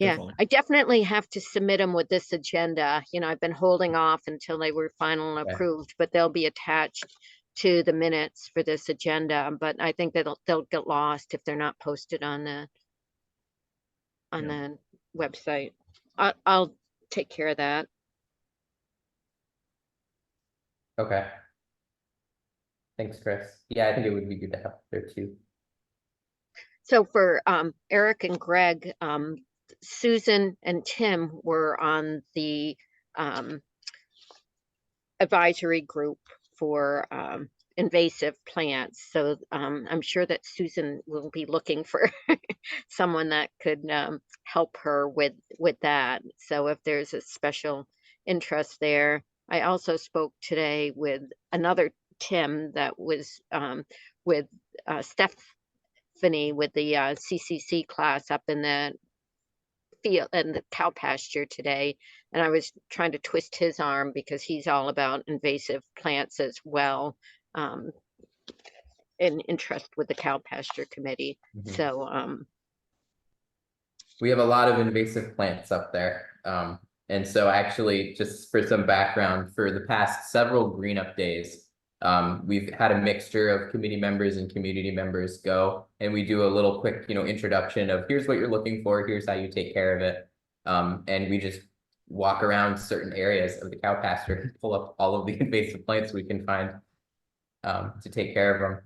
Yeah, Definitely. I definitely have to submit them with this agenda. You know, I've been holding off until they were final and Okay. approved, but they'll be attached to the minutes for this agenda. But I think that they'll get lost if they're not posted on the website. I'll take care of that. Okay. Thanks, Chris. Yeah, I think it would be good to have there too. So for Eric and Greg, Susan and Tim were on the advisory group for invasive plants. So I'm sure that Susan will be looking for someone that could help her with that. So if there's a special interest there. I also spoke today with another Tim that was with Stephanie with the CCC class up in the field and the cow pasture today. And I was trying to twist his arm because he's all about invasive plants as well. In interest with the cow pasture committee. Mhm. So We have a lot of invasive plants up there. And so actually, just for some background, for the past several green up days, we've had a mixture of committee members and community members go, and we do a little quick, you know, introduction of here's what you're looking for, here's how you take care of it. And we just walk around certain areas of the cow pasture and pull up all of the invasive plants we can find to take care of them.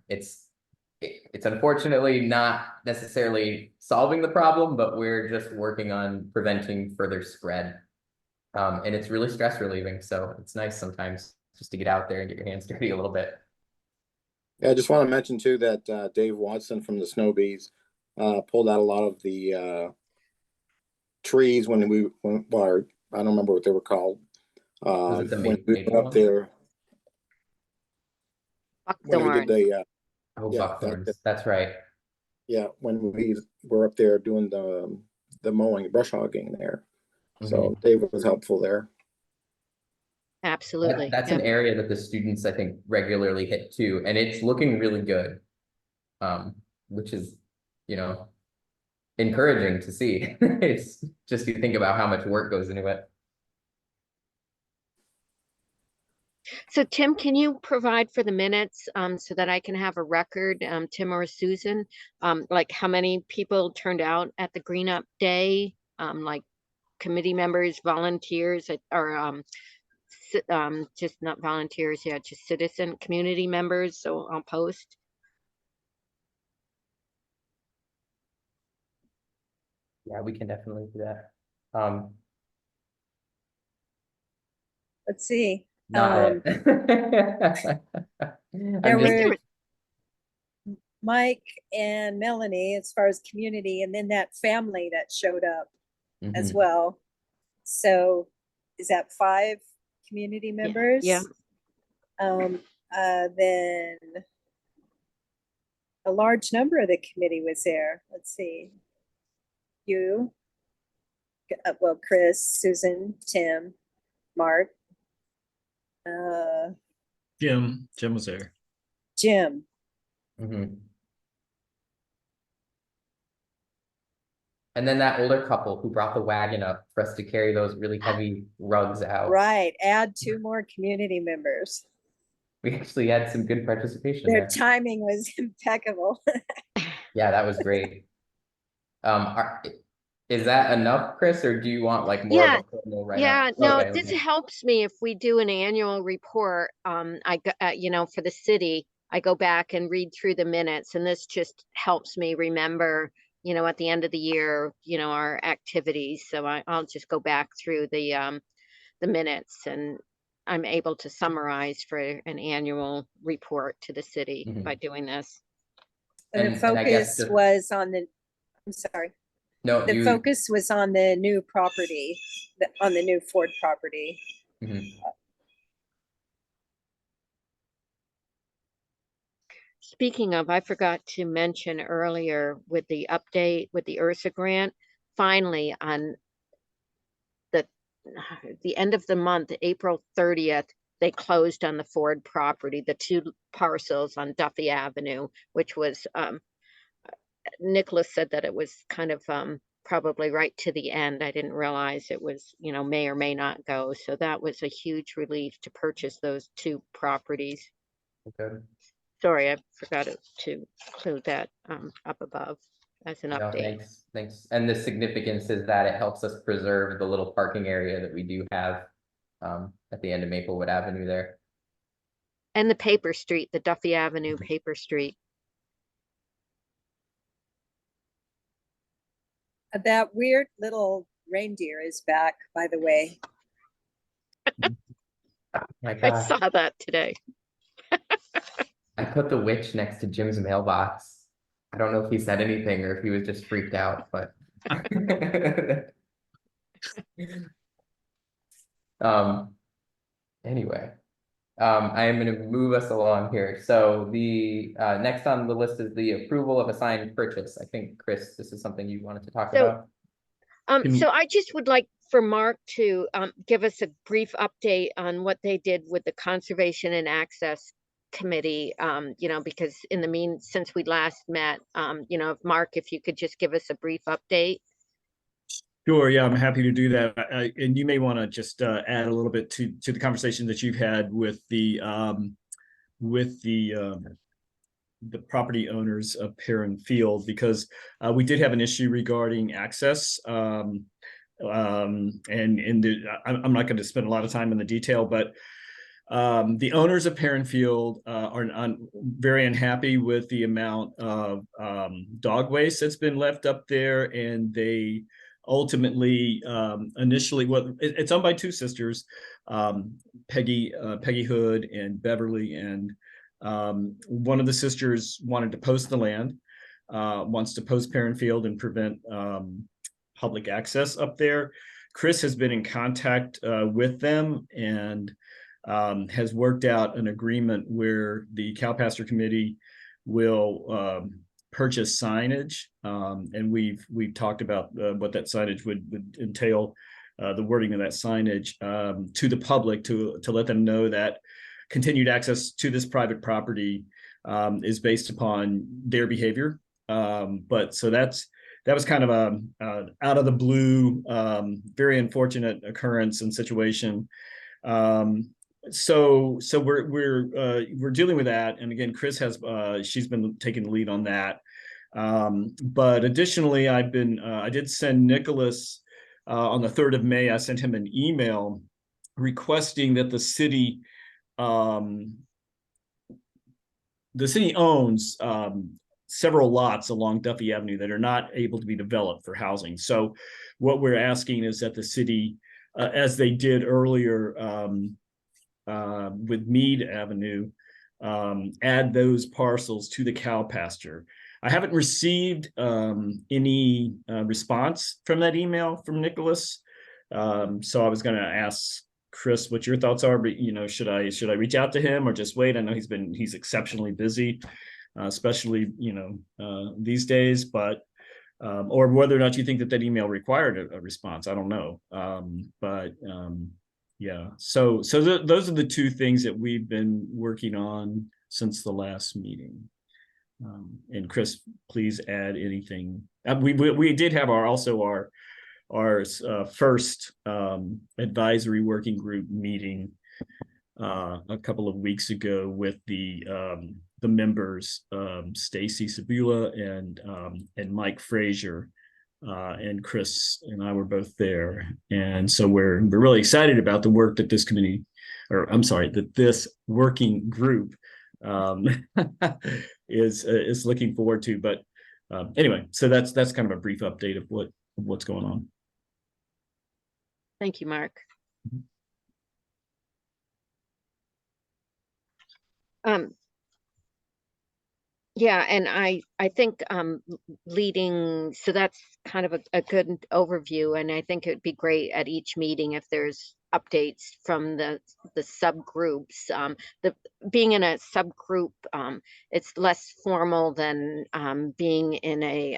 It's unfortunately not necessarily solving the problem, but we're just working on preventing further spread. And it's really stress relieving. So it's nice sometimes just to get out there and get your hands dirty a little bit. Yeah, I just want to mention too that Dave Watson from the Snow Bees pulled out a lot of the trees when I don't remember what they were called. Was it the When we maple went up one? there, when we did buckthorn. the Oh, yeah, buckthorns. That's right. yeah, when we were up there doing the mowing, brush hogging there. So Dave was helpful there. Absolutely. That's an area that the students, I think, regularly hit too, and it's looking really good. Which is, you know, encouraging to see. It's just you think about how much work goes into it. So Tim, can you provide for the minutes so that I can have a record, Tim or Susan, like how many people turned out at the Green Up Day, like committee members, volunteers, or just not volunteers, yeah, just citizen community members. So I'll post. Yeah, we can definitely do that. Let's see. Not it. There I'm just, were Mike and Melanie as far as community, and then that family that showed up as Mhm. well. So is that 5 community members? yeah. Then a large number of the committee was there. Let's see. You, well, Chris, Susan, Tim, Mark, Jim was there. Jim. Mhm. And then that older couple who brought the wagon up for us to carry those really heavy rugs out. Right, add 2 more community members. We actually had some good participation Their there. timing was impeccable. Yeah, that was great. Is that enough, Chris, or do you want like more of Yeah, a formal write-up? Yeah, no, Okay, this okay. helps me if we do an annual report, you know, for the city, I go back and read through the minutes, and this just helps me remember, you know, at the end of the year, you know, our activities. So I'll just go back through the minutes, and I'm able to summarize for an annual report to the city by doing this. And the And I guess focus just- was on the, I'm sorry. No, The you. focus was on the new property, on the new Ford property. Mhm. Speaking of, I forgot to mention earlier with the update with the Ursa grant, finally on the end of the month, April 30th, they closed on the Ford property, the 2 parcels on Duffy Avenue, which was, Nicholas said that it was kind of probably right to the end. I didn't realize it was, you know, may or may not go. So that was a huge relief to purchase those 2 properties. Okay. Sorry, I forgot to include that up above as an No, update. thanks. And the significance is that it helps us preserve the little parking area that we do have at the end of Maplewood Avenue there. And the paper street, the Duffy Avenue paper street. That weird little reindeer is back, by the way. My I gosh, saw that today. I put the witch next to Jim's mailbox. I don't know if he said anything or if he was just freaked out, but. Anyway, I am going to move us along here. So the next on the list is the approval of a signed purchase. I think, Chris, this is something you wanted to talk So- about. So I just would like for Mark to give us a brief update on what they did with the Conservation and Access Committee, you know, because since we last met, you know, Mark, if you could just give us a brief update. Sure, yeah, I'm happy to do that. And you may want to just add a little bit to the conversation that you've had with the property owners of Perrin Field, because we did have an issue regarding access. I'm not going to spend a lot of time in the detail, but the owners of Perrin Field are very unhappy with the amount of dog waste that's been left up there, and they ultimately initially it's owned by 2 sisters, Peggy Hood and Beverly, and one of the sisters wanted to post the land, wants to post Perrin Field and prevent public access up there. Chris has been in contact with them and has worked out an agreement where the Cow Pasture Committee will purchase signage, and we've talked about what that signage would entail, the wording of that signage to the public to let them know that continued access to this private property is based upon their behavior. But so that was kind of a out of the blue, very unfortunate occurrence and situation. So we're dealing with that, and again, Chris has she's been taking the lead on that. But additionally, I did send Nicholas on the 3rd of May. I sent him an email requesting that the city owns several lots along Duffy Avenue that are not able to be developed for housing. So what we're asking is that the city, as they did earlier with Mead Avenue, add those parcels to the cow pasture. I haven't received any response from that email from Nicholas. So I was going to ask Chris what your thoughts are, but you know, should I reach out to him or just wait? I know he's exceptionally busy, especially, you know, these days, but or whether or not you think that email required a response. I don't know. Yeah. So those are the two things that we've been working on since the last meeting. And Chris, please add anything. We did have our first advisory working group meeting a couple of weeks ago with the members, Stacy Sabula and Mike Frazier, and Chris and I were both there, and so we're really excited about the work that this committee, or I'm sorry, that this working group is looking forward to. But anyway, so that's kind of a brief update of what's going on. Thank you, Mark. Yeah, and I think leading, so that's kind of a good overview, and I think it'd be great at each meeting if there's updates from the subgroups. The being in a subgroup, it's less formal than being in a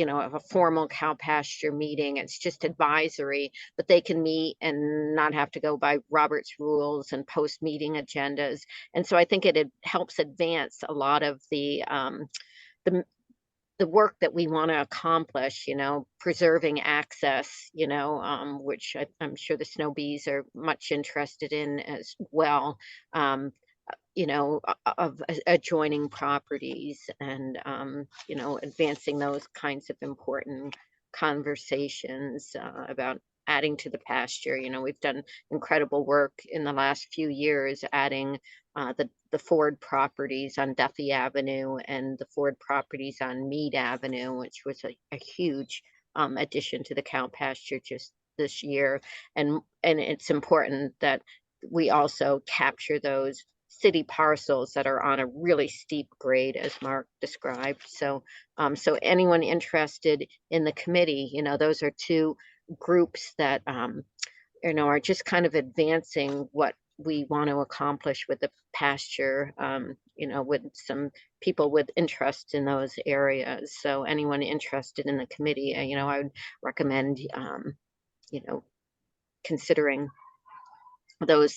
a formal cow pasture meeting. It's just advisory, but they can meet and not have to go by Robert's rules and post meeting agendas. And so I think it helps advance a lot of the work that we want to accomplish, preserving access, which I'm sure the snow bees are much interested in as well. Of adjoining properties and, advancing those kinds of important conversations about adding to the pasture. We've done incredible work in the last few years, adding the Ford properties on Duffy Avenue and the Ford properties on Mead Avenue, which was a huge addition to the cow pasture just this year. And it's important that we also capture those city parcels that are on a really steep grade, as Mark described. So anyone interested in the committee, those are two groups that are just kind of advancing what we want to accomplish with the pasture, with some people with interest in those areas. So anyone interested in the committee, I would recommend considering those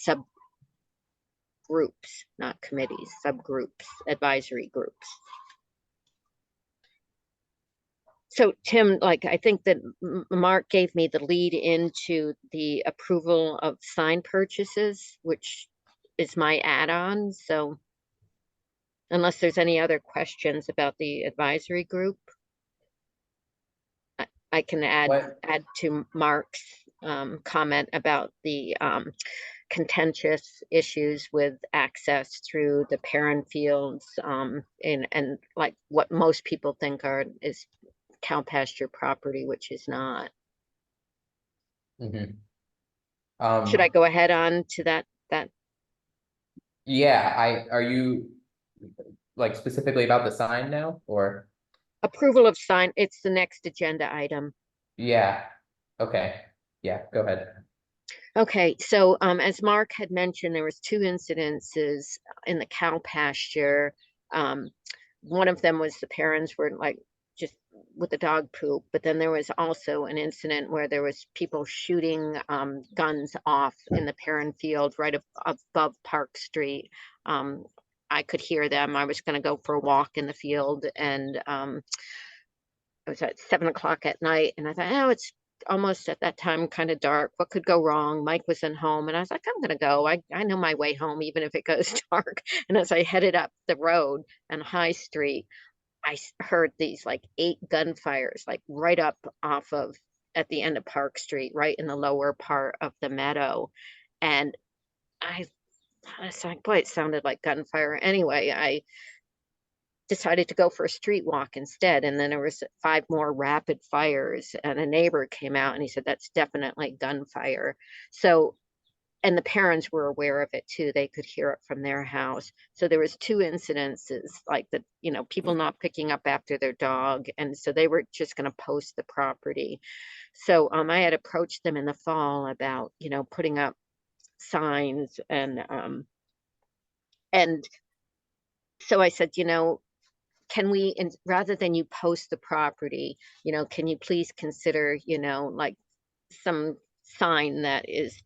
groups, not committees, subgroups, advisory groups. So Tim, I think that Mark gave me the lead into the approval of sign purchases, which is my add-on. So unless there's any other questions about the advisory group, I can add to Mark's comment about the contentious issues with access through the parent fields, and like what most people think is cow pasture property, which is not. Mm-hmm. Should I go ahead on to that? Yeah, are you specifically about the sign now, or? Approval of sign, it's the next agenda item. Yeah, okay, yeah, go ahead. Okay, so as Mark had mentioned, there was two incidences in the cow pasture. One of them was the parents were just with the dog poop, but then there was also an incident where there was people shooting guns off in the parent field right above Park Street. I could hear them. I was going to go for a walk in the field, and it was at 7 o'clock at night, and I thought, oh, it's almost at that time kind of dark. What could go wrong? Mike was in home, and I was like, I'm gonna go. I know my way home, even if it goes dark. And as I headed up the road on High Street, I heard these 8 gunfires, right up off of at the end of Park Street, right in the lower part of the meadow. And I was like, boy, it sounded like gunfire. Anyway, I decided to go for a street walk instead. And then there was 5 more rapid fires, and a neighbor came out and he said, that's definitely gunfire. So, and the parents were aware of it too. They could hear it from their house. So there was 2 incidences like that, people not picking up after their dog. And so they were just going to post the property. So I had approached them in the fall about, putting up signs, and so I said, can we, rather than you post the property, can you please consider, some sign that is,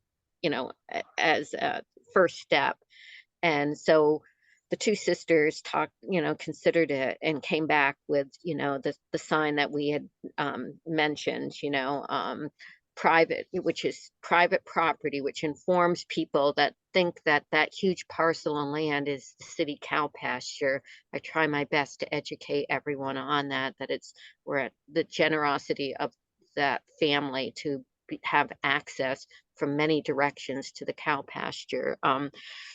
you know, as a first step. And so the two sisters talked, you know, considered it and came back with, you know, the sign that we had mentioned, you know, private, which is private property, which informs people that think that that huge parcel of land is the city cow pasture. I try my best to educate everyone on that, that we're at the generosity of that family to have access from many directions to the cow pasture.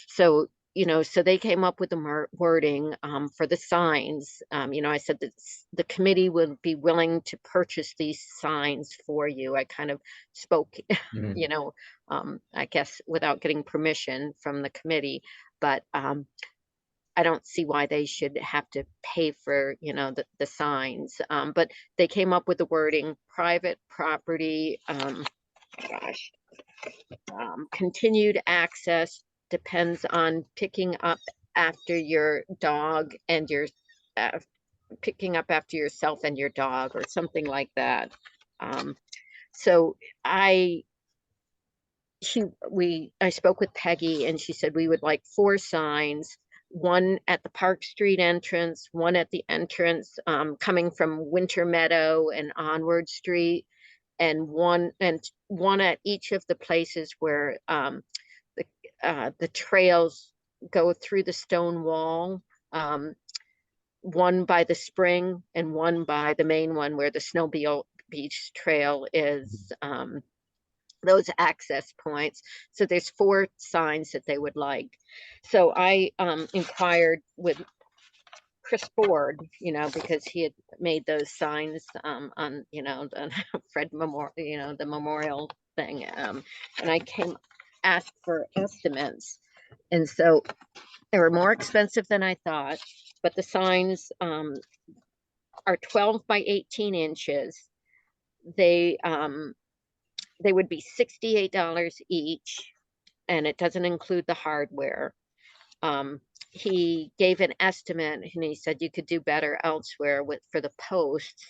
So, you know, so they came up with the wording for the signs. You know, I said that the committee would be willing to purchase these signs for you. I kind of spoke, you know, I guess without getting permission from the committee, but I don't see why they should have to pay for, you know, the signs. But they came up with the wording, private property, continued access depends on picking up after your dog and your picking up after yourself and your dog, or something like that. So I spoke with Peggy, and she said we would like 4 signs, one at the Park Street entrance, one at the entrance coming from Winter Meadow and Onward Street, and one at each of the places where the trails go through the stone wall, one by the spring and one by the main one where the Snow Beach Trail is, those access points. So there's 4 signs that they would like. So I inquired with Chris Ford, you know, because he had made those signs on, you know, the Fred Memorial, you know, the memorial thing. And I asked for estimates. And so they were more expensive than I thought, but the signs are 12 by 18 inches. They would be $68 each, and it doesn't include the hardware. He gave an estimate, and he said you could do better elsewhere for the posts.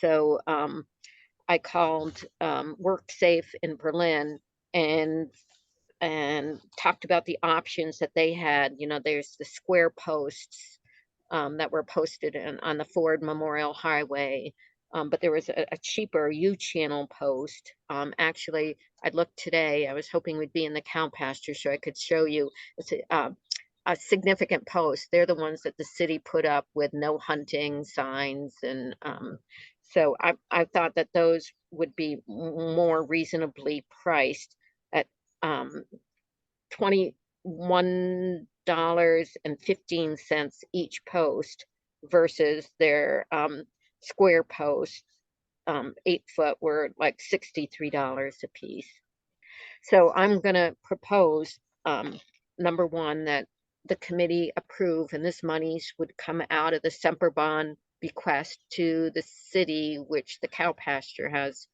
So I called WorkSafe in Berlin and talked about the options that they had. You know, there's the square posts that were posted on the Ford Memorial Highway. But there was a cheaper U-channel post. Actually, I looked today. I was hoping we'd be in the cow pasture so I could show you. It's a significant post. They're the ones that the city put up with no hunting signs. And so I thought that those would be more reasonably priced at $21.15 each post versus their square posts, 8-foot, were like $63 a piece. So I'm going to propose, number one, that the committee approve, and this monies would come out of the Semper Bond bequest to the city, which the cow pasture has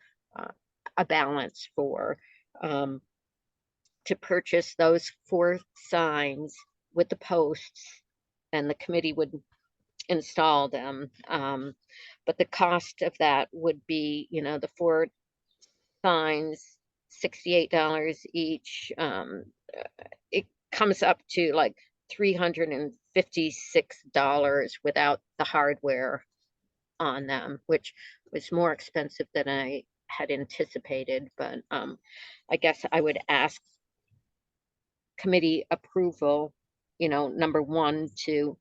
a balance for, to purchase those 4 signs with the posts, and the committee would install them. But the cost of that would be, you know, the 4 signs, $68 each. It comes up to like $356 without the hardware on them, which was more expensive than I had anticipated. But I guess I would ask committee approval, you know, number one, to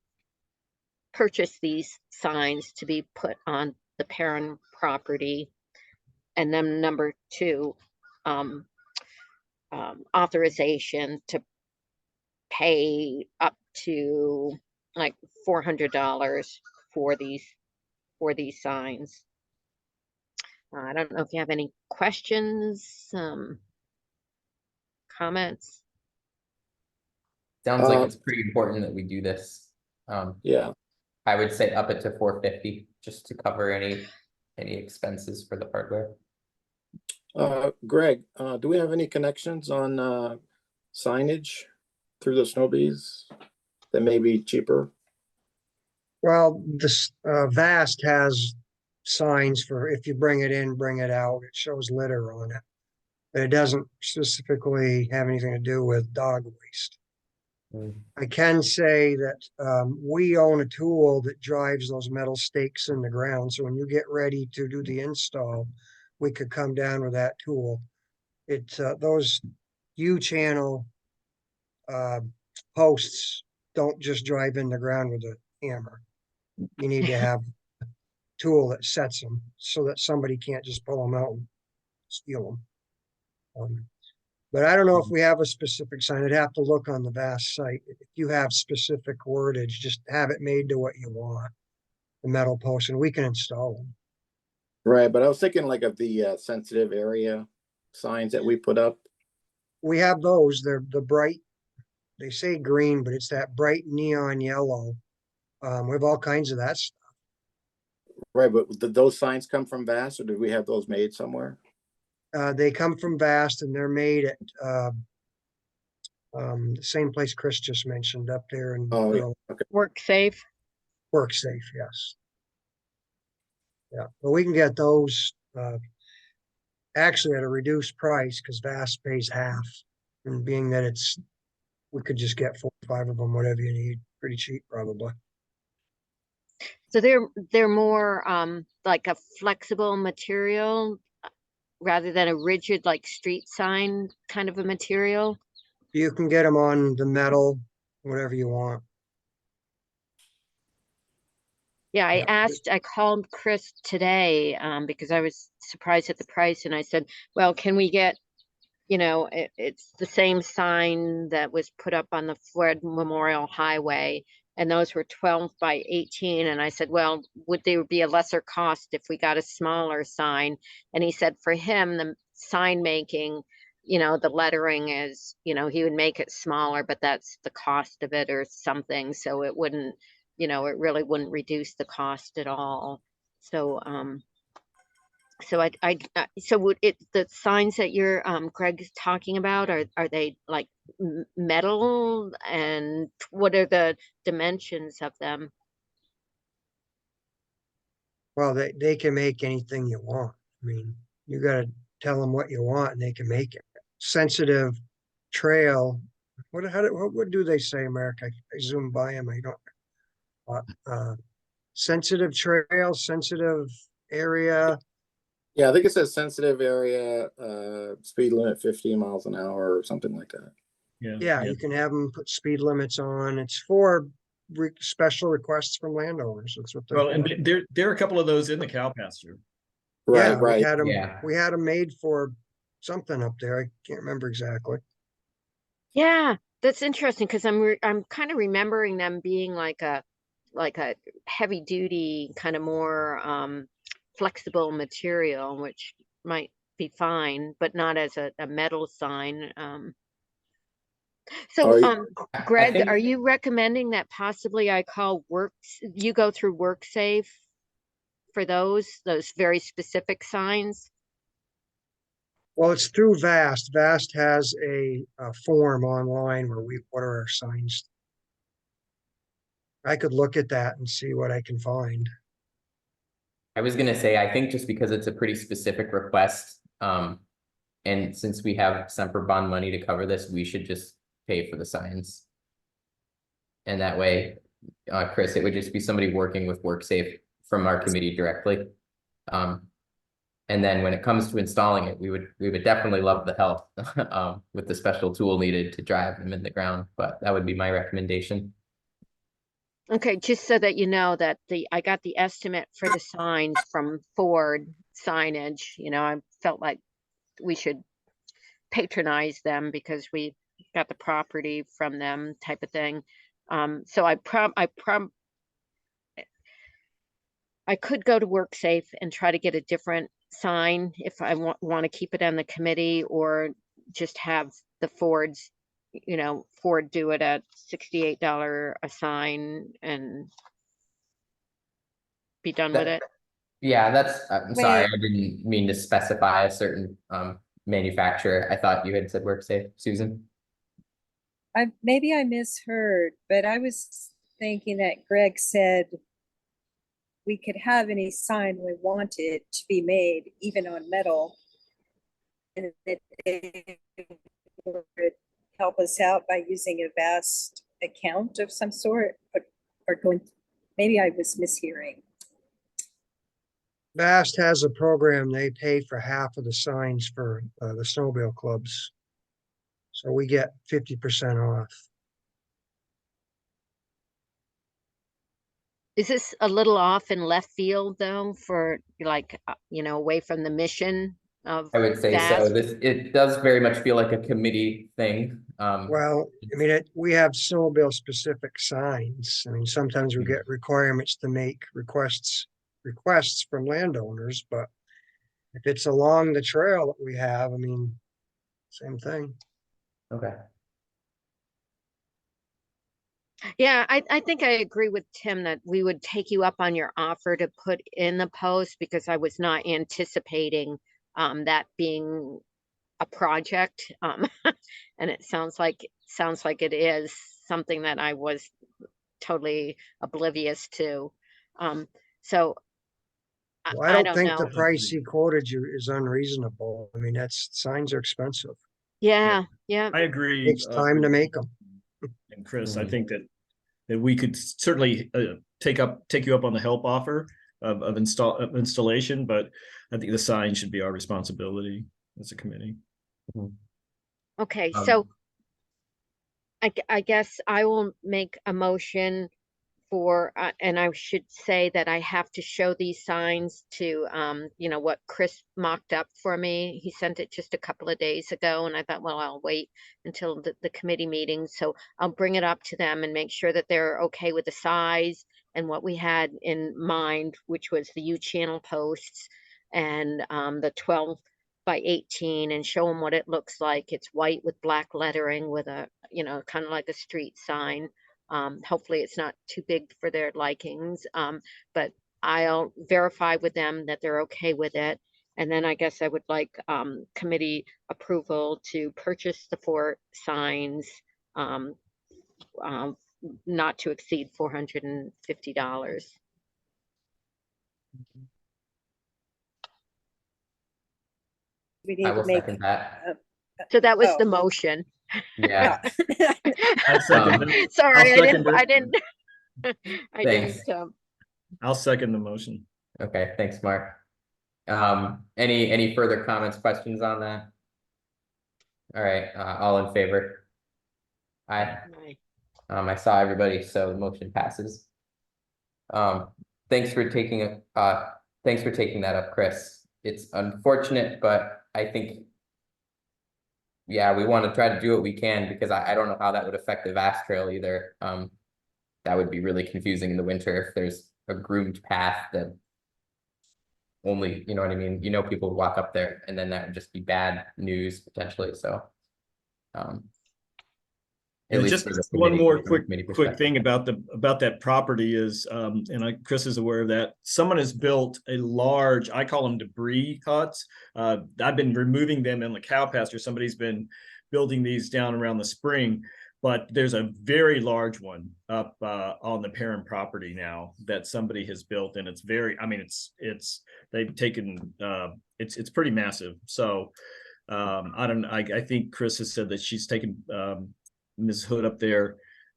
purchase these signs to be put on the Perrin property, and then number 2, authorization to pay up to like $400 for these signs. I don't know if you have any questions, comments. Sounds like it's pretty important that we do this. Yeah, I would say up it to $450 just to cover any expenses for the hardware. Greg, do we have any connections on signage through the Snowbees that may be cheaper? Well, this Vast has signs for if you bring it in, bring it out. It shows litter on it. but it doesn't specifically have anything to do with dog waste. I can say that we own a tool that drives those metal stakes in the ground. So when you get ready to do the install, we could come down with that tool. It's those U-channel posts don't just drive in the ground with a hammer. You need to have a tool that sets them so that somebody can't just pull them out and steal them. But I don't know if we have a specific sign. I'd have to look on the VAST site. If you have specific wordage, just have it made to what you want, the metal post, and we can install them. Right, but I was thinking like of the sensitive area signs that we put up. We have those. They're the bright, they say green, but it's that bright neon yellow. We have all kinds of that stuff. Right, but did those signs come from VAS, or did we have those made somewhere? They come from VAST and they're made at the same place Chris just mentioned up there in Oh, yeah. Berlin. Okay. Work safe. WorkSafe, yes. Yeah, but we can get those actually at a reduced price because VAST pays half. And being that we could just get 4 or 5 of them, whatever you need, pretty cheap probably. So they're more like a flexible material rather than a rigid like street sign kind of a material. You can get them on the metal, whatever you want. Yeah, Yeah. I called Chris today because I was surprised at the price, and I said, well, can we get, it's the same sign that was put up on the Flood Memorial Highway, and those were 12 by 18. And I said, well, would there be a lesser cost if we got a smaller sign? And he said for him, the sign making, the lettering is, he would make it smaller, but that's the cost of it or something. So it wouldn't, it really wouldn't reduce the cost at all. So, so would the signs that you're, Greg is talking about, are they like metal, and what are the dimensions of them? Well, they can make anything you want. I mean, you got to tell them what you want and they can make it. Sensitive trail. What do they say, Mark? I zoomed by them. I don't. Sensitive trail, sensitive area. Yeah, I think it says sensitive area, speed limit 15 miles an hour or something like that. Yeah, you can have them put speed limits on. It's for special requests from landowners. That's what they're Well, for. and there are a couple of those in the cow pasture. Right, Yeah, right. we had them made for something up there. I can't remember exactly. Yeah, that's interesting because I'm kind of remembering them being like a heavy duty kind of more flexible material, which might be fine, but not as a metal sign. So Are you- Greg, think- are you recommending that possibly you go through WorkSafe for those very specific signs? Well, it's through VAST. VAST has a form online where we put our signs. I could look at that and see what I can find. I was gonna say, I think just because it's a pretty specific request, and since we have Semper bond money to cover this, we should just pay for the signs. And that way, Chris, it would just be somebody working with WorkSafe from our committee directly. And then when it comes to installing it, we would definitely love the help with the special tool needed to drive them in the ground, but that would be my recommendation. Okay, just so that you know that I got the estimate for the signs from Ford Signage. I felt like we should patronize them because we got the property from them, type of thing. So I could go to WorkSafe and try to get a different sign if I want to keep it on the committee, or just have the Ford do it at $68 a sign and be done with it. Yeah, I'm sorry, Wait. I didn't mean to specify a certain manufacturer. I thought you had said WorkSafe, Susan. Maybe I misheard, but I was thinking that Greg said we could have any sign we wanted to be made, even on metal, that they would help us out by using a vast account of some sort, or going, maybe I was mishearing. Vast has a program, they pay for half of the signs for the snowmobile clubs. So we get 50% off. Is this a little off in left field though, for like, away from the mission of I would say so. VAST? It does very much feel like a committee thing. Well, I mean, we have snowmobile specific signs. I mean, sometimes we get requirements to make requests from landowners, but if it's along the trail that we have, I mean, same thing. Okay. Yeah, I think I agree with Tim that we would take you up on your offer to put in the post, because I was not anticipating that being a project. And it sounds like it is something that I was totally oblivious to. So Well, I I don't don't think the know. price he quoted you is unreasonable. I mean, signs are expensive. Yeah, yeah. I agree. Takes time to make them. And Chris, I Mhm. think that we could certainly take you up on the help offer of installation, but I think the sign should be our responsibility as a committee. Okay, Um, so I guess I will make a motion for, and I should say that I have to show these signs to, what Chris mocked up for me. He sent it just a couple of days ago, and I thought, well, I'll wait until the committee meeting. So I'll bring it up to them and make sure that they're okay with the size and what we had in mind, which was the U-channel posts and the 12 by 18, and show them what it looks like. It's white with black lettering with a, kind of like a street sign. Hopefully it's not too big for their likings, but I'll verify with them that they're okay with it. And then I guess I would like committee approval to purchase the 4 signs, not to exceed $450. We I need will to make, second that. So that was Oh. the motion. Yeah. I second Um, it. Sorry, I'll I second didn't. I Thanks. didn't. I'll second the motion. Okay, thanks, Mark. Any further comments, questions on that? All right, all in favor? Aye. I saw everybody, so the motion passes. Thanks for taking that up, Chris. It's unfortunate, but I think, yeah, we want to try to do what we can, because I don't know how that would affect the Vast Trail either. That would be really confusing in the winter if there's a groomed path that only, you know what I mean? People would walk up there, and then that would just be bad news potentially, so. At And least just for the one committee, more from a quick committee thing perspective. about that property is, Chris is aware of that. Someone has built a large, I call them debris huts. I've been removing them in the cow pasture. Somebody's been building these down around the spring, but there's a very large one up on the parent property now that somebody has built, and it's very, I mean, it's they've taken it's pretty massive. So I think Chris has said that she's taken Ms. Hood up there,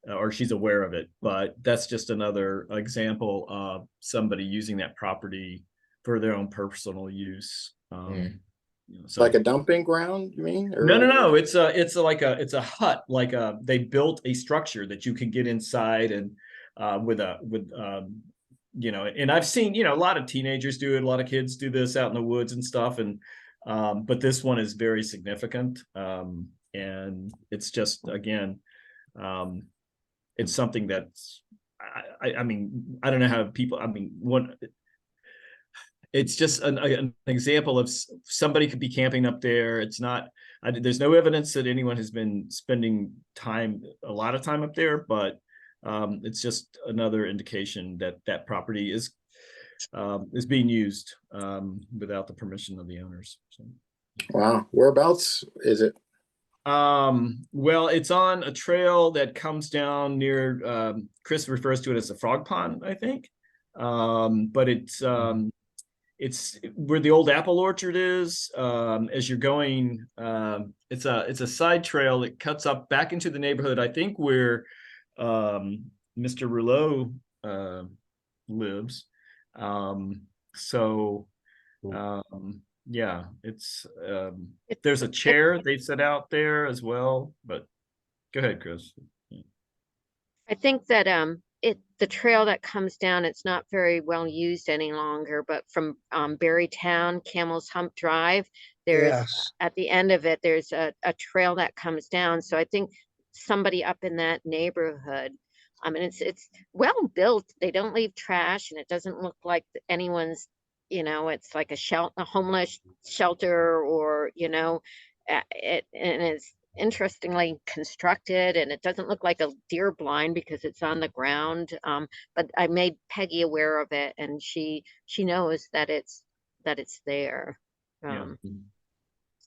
or she's aware of it, but that's just another example of somebody using that property for their own personal use. So, Like a dumping ground, you mean? Or no, it's a hut, they built a structure that you can get inside, and and I've seen, a lot of teenagers do it, a lot of kids do this out in the woods and stuff, and but this one is very significant. And it's just, again, it's something that's, I mean, I don't know how people, I mean, it's just an example of somebody could be camping up there. It's not, there's no evidence that anyone has been spending a lot of time up there, but it's just another indication that that property is being used without the permission of the owners. So. Wow, whereabouts is it? Well, it's on a trail that comes down near, Chris refers to it as a frog pond, I think. But it's where the old apple orchard is. As you're going, it's a side trail that cuts up back into the neighborhood. I think where Mr. Rouleau lives. So yeah, it's there's a chair they set out there as well. But go ahead, Chris. I think that the trail that comes down, it's not very well used any longer, but from Barre Town, Camel's Hump Drive, there's Yes. at the end of it, there's a trail that comes down. So I think somebody up in that neighborhood, I mean, it's well built. They don't leave trash, and it doesn't look like anyone's, you know, it's like a homeless shelter, or, you know, and it's interestingly constructed, and it doesn't look like a deer blind because it's on the ground. But I made Peggy aware of it, and she knows that it's there. Yeah.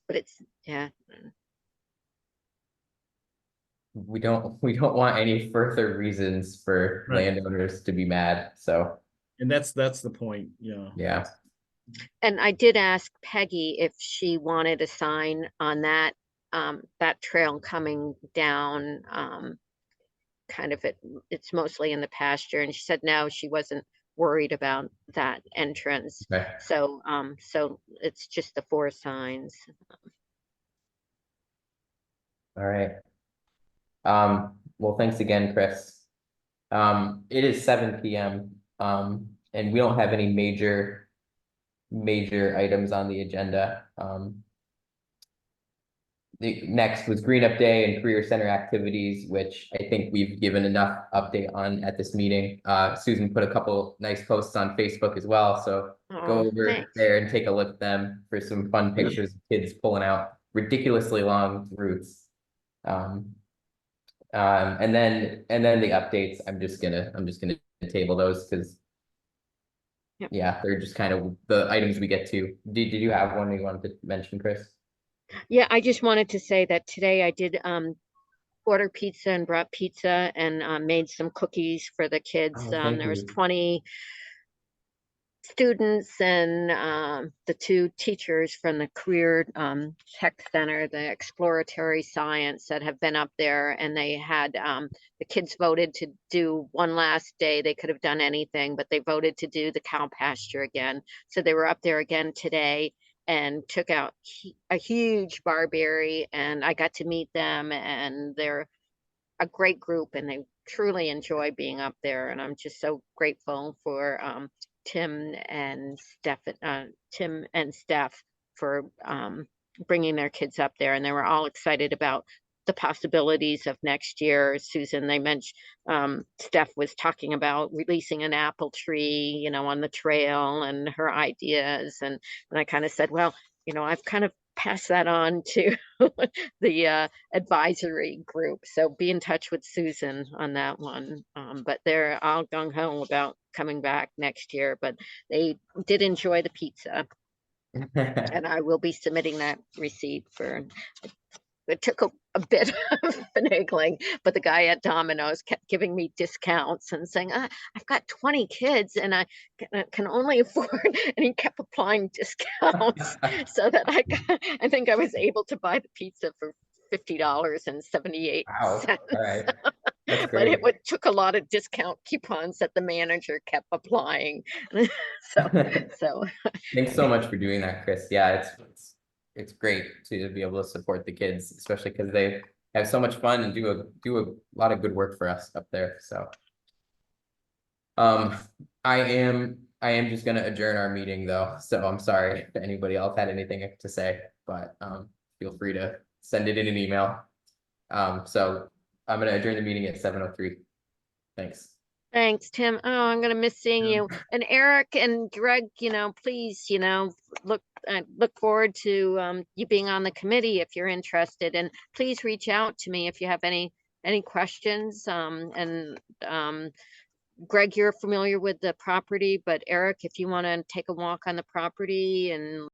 But it's, yeah. We don't want any further reasons for Right. landowners to be mad. So And that's the point. Yeah. yeah. And I did ask Peggy if she wanted a sign on that trail coming down, kind of it's mostly in the pasture, and she said no, she wasn't worried about that entrance. Okay. So so it's just the 4 signs. All right. Well, thanks again, Chris. It is 7 p.m. And we don't have any major items on the agenda. The next was Green Up Day and Career Center activities, which I think we've given enough update on at this meeting. Susan put a couple nice posts on Facebook as well, so go Oh, over thanks. there and take a look at them for some fun pictures of kids pulling out ridiculously long roots. And then the updates, I'm just gonna table those because Yep. yeah, they're just kind of the items we get to. Did you have one you wanted to mention, Chris? Yeah, I just wanted to say that today I did order pizza and brought pizza, and made some cookies for the kids. Oh, thank There was you. 20 students and the 2 teachers from the career tech center, the exploratory science, that have been up there, and they had the kids voted to do one last day. They could have done anything, but they voted to do the cow pasture again. So they were up there again today and took out a huge barberry, and I got to meet them, and they're a great group, and they truly enjoy being up there. And I'm just so grateful for Tim and Steph for bringing their kids up there, and they were all excited about the possibilities of next year. Susan, they mentioned, Steph was talking about releasing an apple tree, you know, on the trail, and her ideas, and I kind of said, well, you know, I've kind of passed that on to the advisory group, so be in touch with Susan on that one. But they're all gung-ho about coming back next year, but they did enjoy the pizza, and I will be submitting that receipt for. It took a bit of finagling, but the guy at Domino's kept giving me discounts and saying, I've got 20 kids and I can only afford, and he kept applying discounts so that I think I was able to buy the pizza for $50.78. Wow. All right. That's But great. it took a lot of discount coupons that the manager kept applying. so Thanks so much for doing that, Chris. Yeah, it's great to be able to support the kids, especially because they have so much fun and do a lot of good work for us up there. So I am just gonna adjourn our meeting though. So I'm sorry if anybody else had anything to say, but feel free to send it in an email. So I'm gonna adjourn the meeting at 7:03. Thanks. Thanks, Tim. Oh, I'm gonna miss seeing you. And Eric and Greg, you know, please, you know, look forward to you being on the committee if you're interested. And please reach out to me if you have any questions. Greg, you're familiar with the property, but Eric, if you want to take a walk on the property and